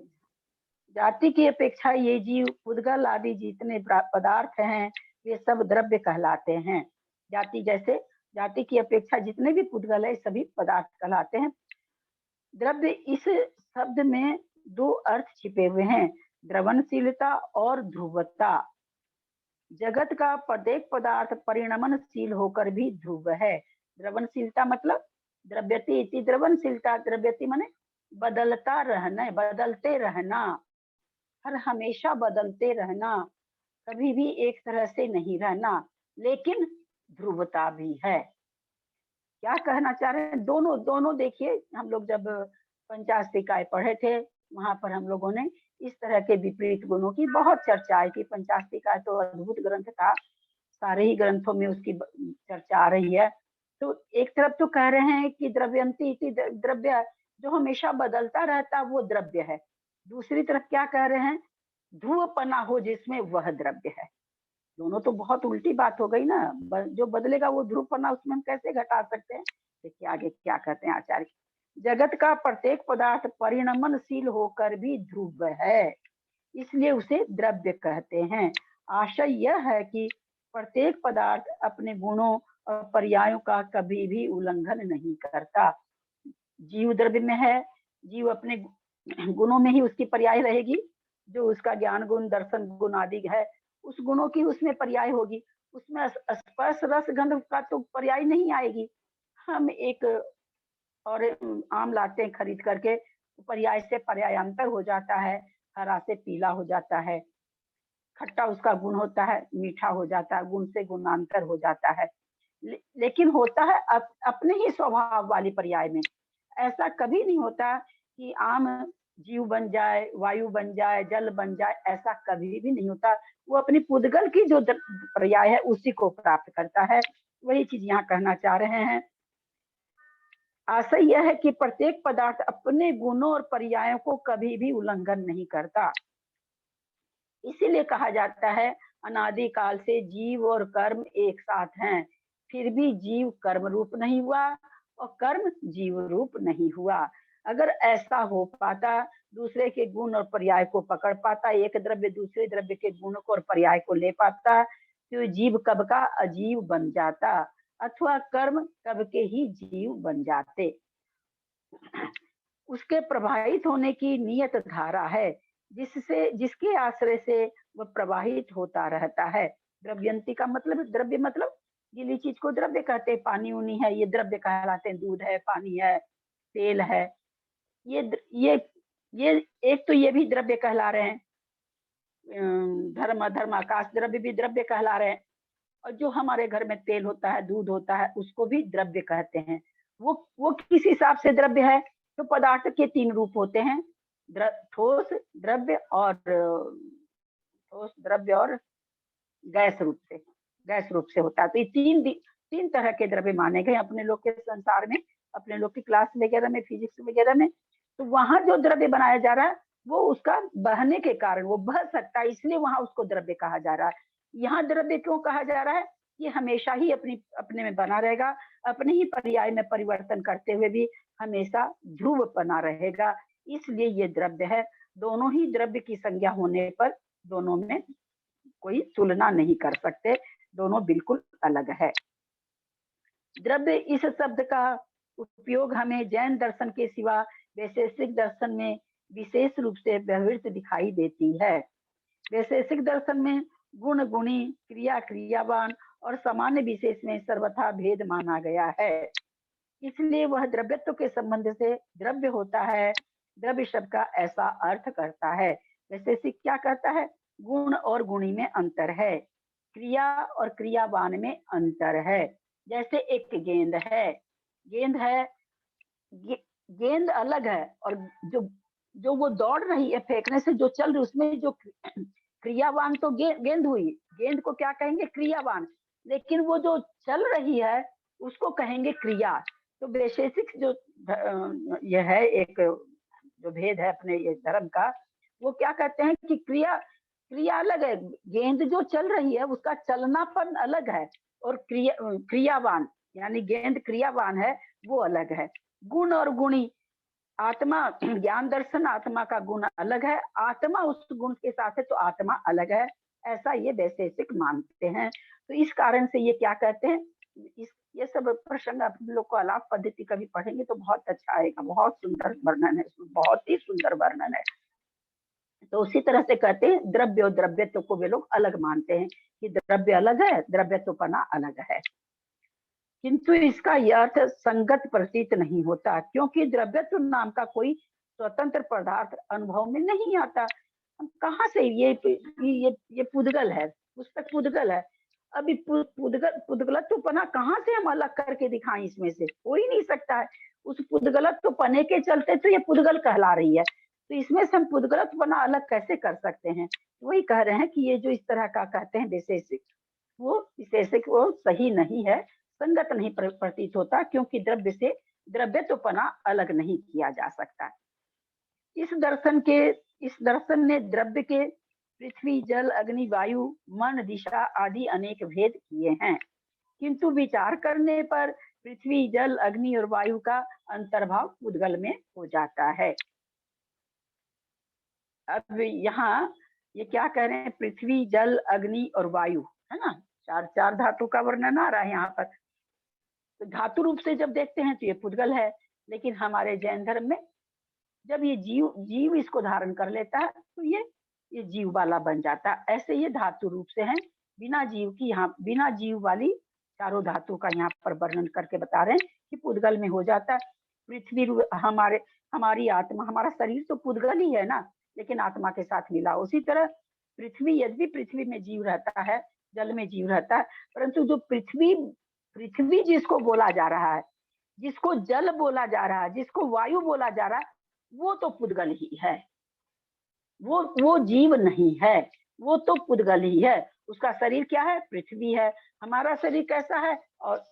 जाति की अपेक्षा ये जीव उद्गल आदि जितने पदार्थ हैं ये सब द्रव्य कहलाते हैं। जाति की अपेक्षा जितने भी पुद्गल है सभी पदार्थ कहलाते हैं। द्रव्य इस शब्द में दो अर्थ छिपे हुए हैं, द्रवणशीलता और ध्रुवता। जगत का प्रत्येक पदार्थ परिणमनशील होकर भी ध्रुव है। द्रवणशीलता मतलब द्रव्यति इति द्रवणशीलता, द्रव्यति माने बदलता रहना, बदलते रहना, हर हमेशा बदलते रहना, कभी भी एक तरह से नहीं रहना, लेकिन ध्रुवता भी है। क्या कहना चाह रहे हैं? दोनों देखिए, हम लोग जब पंचास्तिकाएं पढ़े थे वहां पर हम लोगों ने इस तरह के विपरीत गुणों की बहुत चर्चा की। पंचास्तिकाएं तो अद्भुत ग्रंथ था, सारे ही ग्रंथों में उसकी चर्चा आ रही है। तो एक तरफ तो कह रहे हैं कि द्रव्यंती इति द्रव्य, जो हमेशा बदलता रहता वो द्रव्य है। दूसरी तरफ क्या कह रहे हैं? ध्रुवपना हो जिसमें वह द्रव्य है। दोनों तो बहुत उल्टी बात हो गई ना। जो बदलेगा वो ध्रुवपना, उसमें हम कैसे घटा सकते हैं? देखिए आगे क्या कहते हैं आचार्य। जगत का प्रत्येक पदार्थ परिणमनशील होकर भी ध्रुव है, इसलिए उसे द्रव्य कहते हैं। आशय यह है कि प्रत्येक पदार्थ अपने गुणों और पर्यायों का कभी भी उल्लंघन नहीं करता। जीव द्रव्य में है, जीव अपने गुणों में ही उसकी पर्याय रहेगी, जो उसका ज्ञान गुण, दर्शन गुण आदि है, उस गुणों की उसमें पर्याय होगी। उसमें स्पर्श रस गंध का तो पर्याय नहीं आएगी। हम एक और आम लाते हैं खरीद करके, पर्याय से पर्यायांतर हो जाता है, हरा से पीला हो जाता है, खट्टा उसका गुण होता है, मीठा हो जाता है, गुण से गुणांतर हो जाता है। लेकिन होता है अपने ही स्वभाव वाली पर्याय में। ऐसा कभी नहीं होता कि आम जीव बन जाए, वायु बन जाए, जल बन जाए, ऐसा कभी भी नहीं होता। वो अपनी पुद्गल की जो पर्याय है उसी को प्राप्त करता है। वही चीज यहाँ कहना चाह रहे हैं। आशय यह है कि प्रत्येक पदार्थ अपने गुणों और पर्यायों को कभी भी उल्लंघन नहीं करता। इसीलिए कहा जाता है अनादि काल से जीव और कर्म एक साथ हैं, फिर भी जीव कर्म रूप नहीं हुआ और कर्म जीव रूप नहीं हुआ। अगर ऐसा हो पाता, दूसरे के गुण और पर्याय को पकड़ पाता, एक द्रव्य दूसरे द्रव्य के गुण को और पर्याय को ले पाता, तो जीव कब का अजीव बन जाता, अथवा कर्म कब के ही जीव बन जाते। उसके प्रभावित होने की नियत धारा है, जिसके आश्रय से वह प्रवाहित होता रहता है। द्रव्यंती का मतलब, द्रव्य मतलब गीली चीज को द्रव्य कहते हैं। पानी उनी है, ये द्रव्य कहलाते हैं। दूध है, पानी है, तेल है, ये एक तो ये भी द्रव्य कहला रहे हैं। धर्म अधर्म आकाश द्रव्य भी द्रव्य कहला रहे हैं। और जो हमारे घर में तेल होता है, दूध होता है, उसको भी द्रव्य कहते हैं। वो किस हिसाब से द्रव्य है? तो पदार्थ के तीन रूप होते हैं, ठोस द्रव्य और गैस रूप से होता है। तो ये तीन तरह के द्रव्य माने गए अपने लोग के संसार में, अपने लोग की क्लास वगैरह में, फिजिक्स वगैरह में। तो वहां जो द्रव्य बनाया जा रहा है वो उसका बहने के कारण वो बह सकता है, इसलिए वहां उसको द्रव्य कहा जा रहा है। यहाँ द्रव्य क्यों कहा जा रहा है? ये हमेशा ही अपने में बना रहेगा, अपने ही पर्याय में परिवर्तन करते हुए भी हमेशा ध्रुव बना रहेगा, इसलिए ये द्रव्य है। दोनों ही द्रव्य की संज्ञा होने पर दोनों में कोई तुलना नहीं कर सकते, दोनों बिल्कुल अलग है। द्रव्य इस शब्द का उपयोग हमें जैन दर्शन के सिवा वैशेषिक दर्शन में विशेष रूप से व्यवहृत दिखाई देती है। वैशेषिक दर्शन में गुण गुणी, क्रिया क्रियावान और सामान्य विशेष में सर्वथा भेद माना गया है, इसलिए वह द्रव्यत्व के संबंध से द्रव्य होता है। द्रव्य शब्द का ऐसा अर्थ करता है। वैशेषिक क्या कहता है? गुण और गुणी में अंतर है, क्रिया और क्रियावान में अंतर है। जैसे एक गेंद है, गेंद अलग है, और जो वो दौड़ रही है फेंकने से जो चल रही, उसमें जो क्रियावान तो गेंद हुई, गेंद को क्या कहेंगे? क्रियावान। लेकिन वो जो चल रही है उसको कहेंगे क्रिया। तो वैशेषिक जो यह है, एक जो भेद है अपने ये धर्म का, वो क्या कहते हैं कि क्रिया अलग है, गेंद जो चल रही है उसका चलनापन अलग है, और क्रियावान यानी गेंद क्रियावान है वो अलग है। गुण और गुणी, आत्मा ज्ञान दर्शन आत्मा का गुण अलग है, आत्मा उस गुण के साथ है तो आत्मा अलग है, ऐसा ये वैशेषिक मानते हैं। तो इस कारण से ये क्या कहते हैं, ये सब प्रसंग आप लोग को आलाप पद्धति कभी पढ़ेंगे तो बहुत अच्छा आएगा। बहुत सुंदर वर्णन है, बहुत ही सुंदर वर्णन है। तो उसी तरह से कहते हैं द्रव्य और द्रव्यत्व को वे लोग अलग मानते हैं कि द्रव्य अलग है, द्रव्यत्वपना अलग है। किंतु इसका यह अर्थ संगत प्रतीत नहीं होता, क्योंकि द्रव्यत्व नाम का कोई स्वतंत्र पदार्थ अनुभव में नहीं आता। हम कहाँ से ये पुद्गल है, पुस्तक पुद्गल है। अभी पुद्गलत्वपना कहाँ से हम अलग करके दिखाएं? इसमें से हो ही नहीं सकता है। उस पुद्गलत्वपने के चलते तो ये पुद्गल कहला रही है, तो इसमें से हम पुद्गलत्वपना अलग कैसे कर सकते हैं? वही कह रहे हैं कि ये जो इस तरह का कहते हैं वैशेषिक, वो विशेषिक वो सही नहीं है, संगत नहीं प्रतीत होता, क्योंकि द्रव्य से द्रव्यत्वपना अलग नहीं किया जा सकता। इस दर्शन ने द्रव्य के पृथ्वी जल अग्नि वायु मन दिशा आदि अनेक भेद किए हैं, किंतु विचार करने पर पृथ्वी जल अग्नि और वायु का अंतर्भाव पुद्गल में हो जाता है। अब यहाँ ये क्या कह रहे हैं, पृथ्वी जल अग्नि और वायु, है ना, चार धातु का वर्णन आ रहा है यहाँ पर। तो धातु रूप से जब देखते हैं तो ये पुद्गल है, लेकिन हमारे जैन धर्म में जब ये जीव इसको धारण कर लेता है तो ये जीव वाला बन जाता है। ऐसे ये धातु रूप से हैं, बिना जीव की, यहाँ बिना जीव वाली चारों धातु का यहाँ पर वर्णन करके बता रहे हैं कि पुद्गल में हो जाता है। पृथ्वी हमारी आत्मा, हमारा शरीर तो पुद्गल ही है ना, लेकिन आत्मा के साथ मिला। उसी तरह पृथ्वी, यदि पृथ्वी में जीव रहता है, जल में जीव रहता है, परंतु जो पृथ्वी जिसको बोला जा रहा है, जिसको जल बोला जा रहा है, जिसको वायु बोला जा रहा है, वो तो पुद्गल ही है, वो जीव नहीं है, वो तो पुद्गल ही है। उसका शरीर क्या है, पृथ्वी है। हमारा शरीर कैसा है, और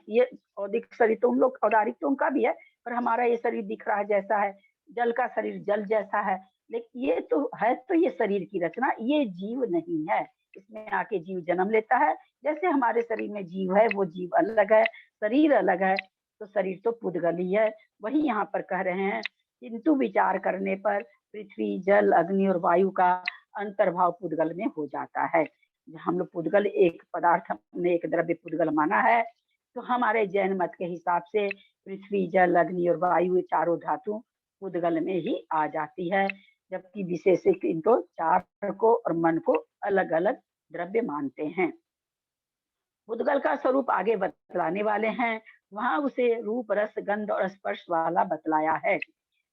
ये औदिक शरीर तो उन लोग, औदारिक तो उनका भी है, पर हमारा ये शरीर दिख रहा है जैसा है, जल का शरीर जल जैसा है, लेकिन ये तो है, तो ये शरीर की रचना, ये जीव नहीं है। इसमें आके जीव जन्म लेता है। जैसे हमारे शरीर में जीव है, वो जीव अलग है, शरीर अलग है, तो शरीर तो पुद्गल ही है। वही यहाँ पर कह रहे हैं, किंतु विचार करने पर पृथ्वी जल अग्नि और वायु का अंतर्भाव पुद्गल में हो जाता है। हम लोग पुद्गल एक पदार्थ, हमने एक द्रव्य पुद्गल माना है, तो हमारे जैन मत के हिसाब से पृथ्वी जल अग्नि और वायु चारों धातु पुद्गल में ही आ जाती है, जबकि विशेषिक इनको चार को और मन को अलग अलग द्रव्य मानते हैं। पुद्गल का स्वरूप आगे बतलाने वाले हैं, वहां उसे रूप रस गंध और स्पर्श वाला बतलाया है।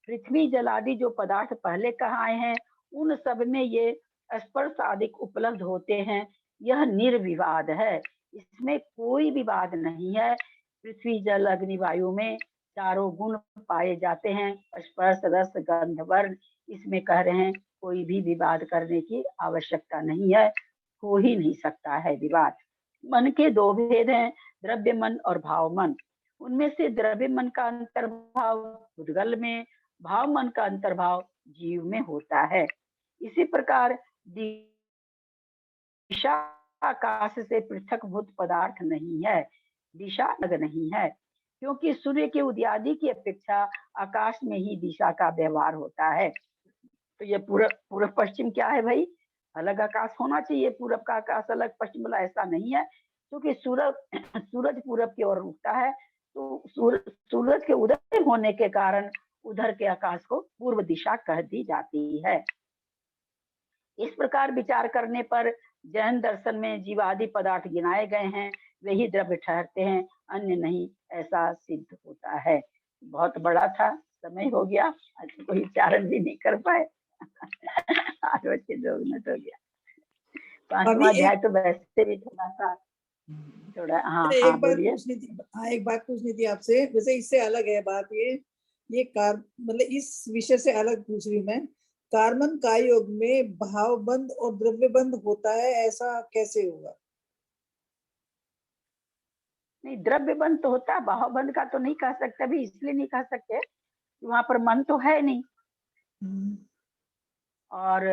पृथ्वी जल आदि जो पदार्थ पहले कहाए हैं, उन सब में ये स्पर्श आदि उपलब्ध होते हैं। यह निर्विवाद है, इसमें कोई विवाद नहीं है। पृथ्वी जल अग्नि वायु में चारों गुण पाए जाते हैं, स्पर्श रस गंध वर्ण। इसमें कह रहे हैं कोई भी विवाद करने की आवश्यकता नहीं है, हो ही नहीं सकता है विवाद। मन के दो भेद हैं, द्रव्य मन और भाव मन। उनमें से द्रव्य मन का अंतर्भाव पुद्गल में, भाव मन का अंतर्भाव जीव में होता है। इसी प्रकार दिशा आकाश से पृथक भूत पदार्थ नहीं है, दिशा अलग नहीं है, क्योंकि सूर्य के उदयादि की अपेक्षा आकाश में ही दिशा का व्यवहार होता है। तो ये पूर्व पश्चिम क्या है भाई, अलग आकाश होना चाहिए, पूरब का आकाश अलग, पश्चिम वाला, ऐसा नहीं है, क्योंकि सूरज पूरब की ओर उगता है, तो सूरज के उदय होने के कारण उधर के आकाश को पूर्व दिशा कह दी जाती है। इस प्रकार विचार करने पर जैन दर्शन में जीवादि पदार्थ गिनाए गए हैं, वही द्रव्य ठहरते हैं, अन्य नहीं, ऐसा सिद्ध होता है। बहुत बड़ा था, समय हो गया, आज कोई उच्चारण भी नहीं कर पाए। 8:02 हो गया। 5वां अध्याय तो वैसे भी थोड़ा हाँ एक बात बोलिए। पूछनी थी, एक बात पूछनी थी आपसे। वैसे इससे अलग है बात, ये मतलब इस विषय से अलग पूछ रही हूँ मैं। कार्मन का योग में भाव बंध और द्रव्य बंध होता है, ऐसा कैसे होगा? नहीं, द्रव्य बंध तो होता है, भाव बंध का तो नहीं कह सकते अभी, इसलिए नहीं कह सकते वहां पर मन तो है नहीं, और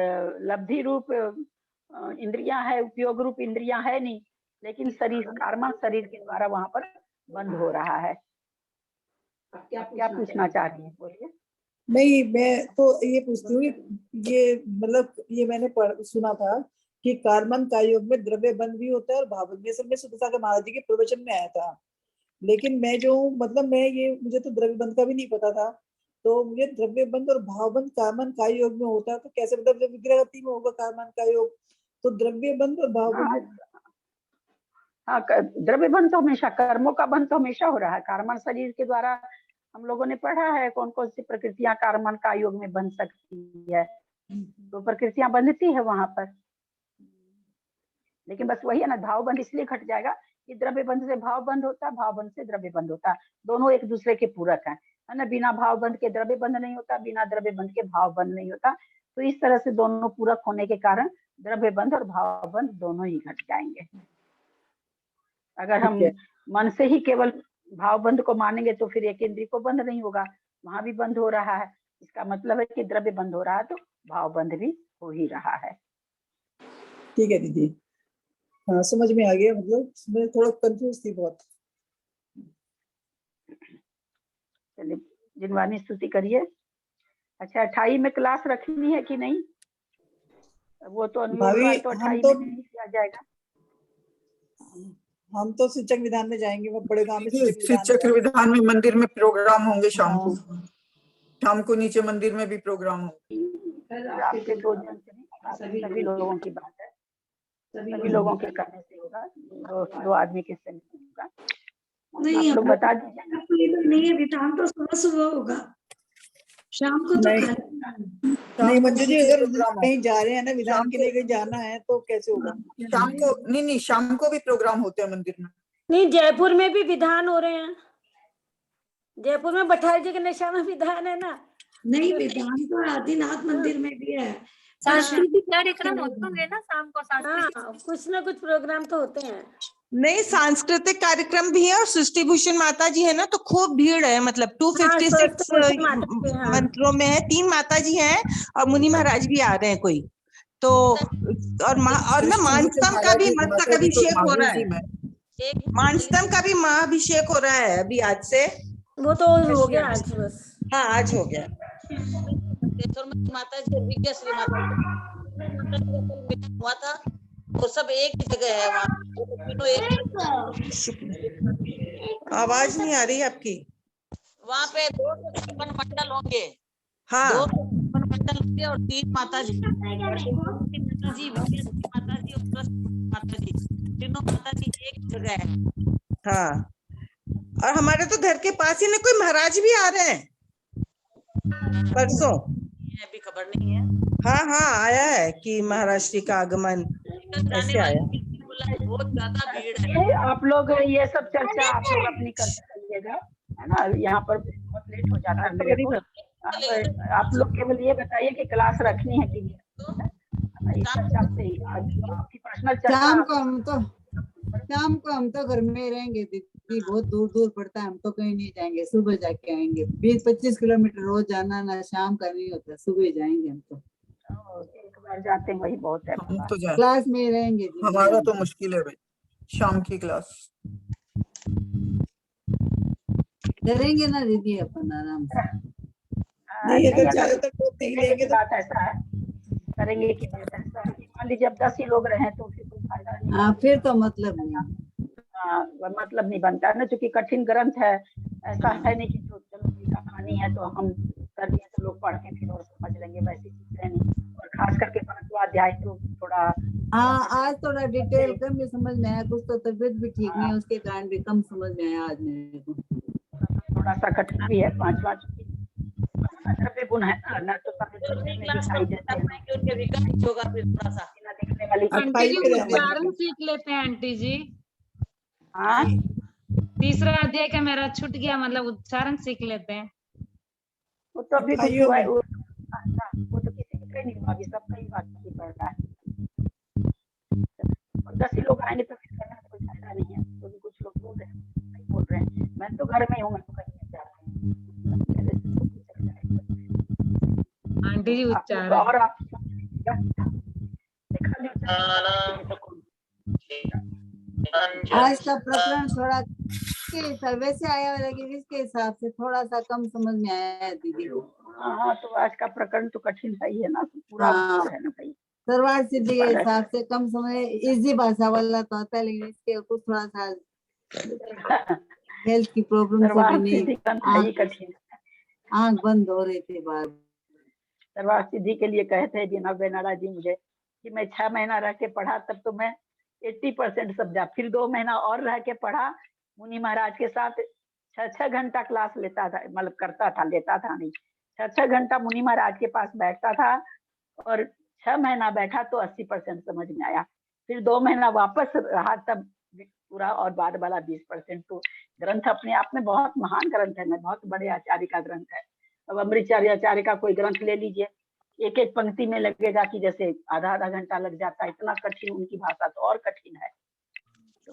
लब्धि रूप इंद्रियां है, उपयोग रूप इंद्रियां है नहीं, लेकिन शरीर कर्म शरीर के द्वारा वहां पर बंद हो रहा है। क्या पूछना चाह रही है, बोलिए। नहीं, मैं तो ये पूछती हूँ, ये मतलब ये मैंने सुना था कि कार्मन का योग में द्रव्य बंध भी होता है और भाव बंध। सब में सुधसागर महाराज जी के प्रवचन में आया था, लेकिन मैं जो मतलब मुझे तो द्रव्य बंध का भी नहीं पता था, तो मुझे द्रव्य बंध और भाव बंध कार्मन का योग में होता है, तो कैसे, मतलब जब विग्रह गति में होगा कार्मन का योग, तो द्रव्य बंध और भाव बंध। हाँ, द्रव्य बंध तो हमेशा, कर्मों का बंध तो हमेशा हो रहा है। कार्मन शरीर के द्वारा हम लोगों ने पढ़ा है कौन कौन सी प्रकृतियां कार्मन का योग में बन सकती है, तो प्रकृतियां बंधती है वहां पर, लेकिन बस वही है ना, भाव बंध इसलिए घट जाएगा कि द्रव्य बंध से भाव बंध होता है, भाव बंध से द्रव्य बंध होता है, दोनों एक दूसरे के पूरक है ना। बिना भाव बंध के द्रव्य बंध नहीं होता, बिना द्रव्य बंध के भाव बंध नहीं होता, तो इस तरह से दोनों पूरक होने के कारण द्रव्य बंध और भाव बंध दोनों ही घट जाएंगे। अगर हम मन से ही केवल भाव बंध को मानेंगे तो फिर एक इंद्रिय को बंध नहीं होगा, वहां भी बंध हो रहा है, इसका मतलब है कि द्रव्य बंध हो रहा है तो भाव बंध भी हो ही रहा है। ठीक है दीदी, हाँ समझ में आ गया, मतलब मैं थोड़ा कंफ्यूज थी बहुत। चलिए जिनवानी स्तुति करिए। अच्छा 28 में क्लास रखनी है कि नहीं? वो तो अनुयोग भाभी का तो हम 28 तो में नहीं किया जाएगा। शिक्षक विधान में जाएंगे, वो बड़े गांव में शिक्षक विधान में मंदिर में प्रोग्राम होंगे शाम को। हाँ। शाम को नीचे मंदिर में भी प्रोग्राम होंगे। आपके 2 जन से नहीं, सभी लोगों की बात है, सभी लोगों के करने से होगा, 2 आदमी के से नहीं होगा। नहीं आप लोग बता दीजिए। नहीं, विधान तो सुबह सुबह होगा, शाम को तो नहीं, खाली। नहीं मंजू जी, अगर प्रोग्राम कहीं जा रहे हैं ना विधान शाम के को- लिए, कहीं जाना है तो कैसे होगा? शाम को नहीं, शाम को भी प्रोग्राम होते हैं मंदिर में। नहीं, जयपुर में भी विधान हो रहे हैं। जयपुर में भट्टारी जी के नशा में विधान है ना। नहीं, विधान तो आदिनाथ मंदिर में भी है। सांस्कृतिक कार्यक्रम होते होंगे ना शाम को, सांस्कृतिक। हाँ, कुछ ना कुछ प्रोग्राम तो होते हैं। नहीं, सांस्कृतिक कार्यक्रम भी है और सृष्टि भूषण माता जी है ना, तो खूब भीड़ है, मतलब 256 मंत्रों में है, 3 माता जी हैं और मुनि महाराज भी आ रहे हैं कोई तो। और ना मानस्तम का भी मस्तक अभिषेक हो रहा है, मानस्तम का भी महाअभिषेक हो रहा है अभी आज से। वो तो हो गया आज बस। हाँ आज हो गया। माता जी विज्ञा श्री माता हुआ था, वो सब एक ही जगह है वहाँ, तीनों एक। आवाज नहीं आ रही आपकी। वहाँ पे 256 मंडल होंगे। हाँ 256 मंडल होंगे और 3 माता जी, माता जी, विज्ञा श्री माता जी और सरस्वती माता जी, तीनों माता जी एक जगह है। हाँ, और हमारे तो घर के पास ही ना कोई महाराज भी आ रहे हैं परसों। अभी खबर नहीं है। हाँ हाँ आया है कि महाराष्ट्र का आगमन ऐसे आया। बहुत ज्यादा भीड़ है। आप लोग ये सब चर्चा आप लोग अपनी करते रहिएगा, है ना, यहाँ पर बहुत लेट हो जाता है मेरे को। आप लोग केवल ये बताइए कि क्लास रखनी है कि नहीं, इस चर्चा से ही आपकी पर्सनल चर्चा। शाम को हम तो घर में रहेंगे दीदी, बहुत दूर दूर पड़ता है, हम तो कहीं नहीं जाएंगे, सुबह जाके आएंगे। 20-25 किलोमीटर रोज जाना ना, शाम का नहीं होता, सुबह जाएंगे हम तो। एक बार जाते हैं वही बहुत है। हम तो जाए, क्लास में ही रहेंगे दीदी। हमारा तो मुश्किल है भाई, शाम की क्लास करेंगे ना दीदी अपन आराम से। नहीं अगर ज्यादातर लोग नहीं लेंगे तो बात ऐसा है, करेंगे की बात ऐसा है, मान लीजिए अब 10 ही लोग रहे तो फिर कोई फायदा नहीं। हाँ फिर तो मतलब नहीं। हाँ मतलब नहीं बनता है ना, क्योंकि कठिन ग्रंथ है, ऐसा है नहीं कि तो चलो कहानी है तो हम कर दिए तो लोग पढ़ के फिर और समझ लेंगे, वैसी चीज है नहीं। और खास करके अध्याय तो थोड़ा, हाँ आज थोड़ा डिटेल कम भी समझ में आया, कुछ तो तबीयत भी ठीक नहीं है उसके कारण भी कम समझ में आया आज मेरे को। थोड़ा सा कठिन भी है, 5 द्रव्य गुण है ना, तो दिखाई देते हैं उनके विकास होगा फिर थोड़ा सा दिखने वाली उच्चारण सीख लेते हैं आंटी जी। हाँ तीसरा अध्याय का मेरा छूट गया, मतलब उच्चारण सीख लेते हैं। वो तो अभी कुछ हुआ है, वो तो किसी का नहीं हुआ, अभी सबका ही बात नहीं पड़ रहा है। और 10 ही लोग आएंगे तो फिर करना कोई फायदा नहीं है, क्योंकि कुछ लोग बोल रहे हैं मैं तो घर में हूँ, मैं तो कहीं नहीं जा रहा। आंटी जी उच्चारण और आप आज का प्रकरण थोड़ा वैसे आया, लेकिन इसके हिसाब से थोड़ा सा कम समझ में आया है दीदी। हाँ तो आज का प्रकरण तो कठिन है ही है ना, पूरा है ना भाई। सर्वार्थ सिद्धि के हिसाब से कम समय, इजी भाषा वाला तो आता है, लेकिन इसके कुछ थोड़ा सा हेल्थ की प्रॉब्लम से भी नहीं, आँख बंद हो रही थी बात। सर्वार्थ सिद्धि के लिए कहते हैं जिना बेनारा जी मुझे कि मैं 6 महीना रह के पढ़ा, तब तो मैं 80% समझा, फिर 2 महीना और रह के पढ़ा, मुनि महाराज के साथ 6 घंटा क्लास लेता था, मतलब करता था, लेता था नहीं, 6 घंटा मुनि महाराज के पास बैठता था, और 6 महीना बैठा तो 80% समझ में आया, फिर 2 महीना वापस रहा तब पूरा, और बाद वाला 20%। तो ग्रंथ अपने आप में बहुत महान ग्रंथ है, बहुत बड़े आचार्य का ग्रंथ है। अब अमृतचार्य आचार्य का कोई ग्रंथ ले लीजिए, एक एक पंक्ति में लगेगा कि जैसे आधा घंटा लग जाता है, इतना कठिन, उनकी भाषा तो और कठिन है, तो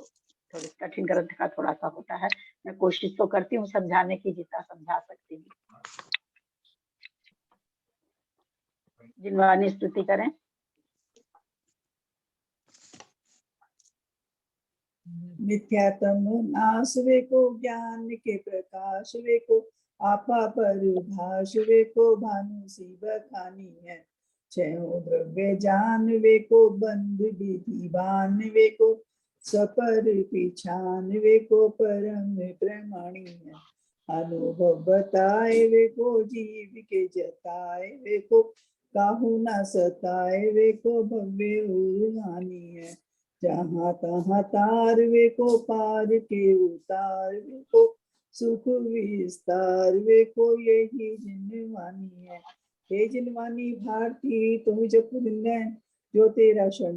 थोड़ी कठिन ग्रंथ का थोड़ा सा होता है। मैं कोशिश तो करती हूँ समझाने की, जितना समझा सकती हूँ। जिनवानी स्तुति करें। मिथ्यात्म नाश वे को ज्ञान के प्रकाश वे को आपा परिभाष वे को भानु सी बखानी है। छह द्रव्य जान वे को बंध विधि बान वे को सपर पिछान वे को परम प्रमाणी है। अनुभव बताए वे को जीव के जताए वे को काहू न सताए वे को भव्य उर्हानी है। जहाँ तहाँ तार वे को पार के उतार वे को सुख विस्तार वे को यही जिनवानी है। हे जिनवानी भारती तुम जो पुण्य जो तेरा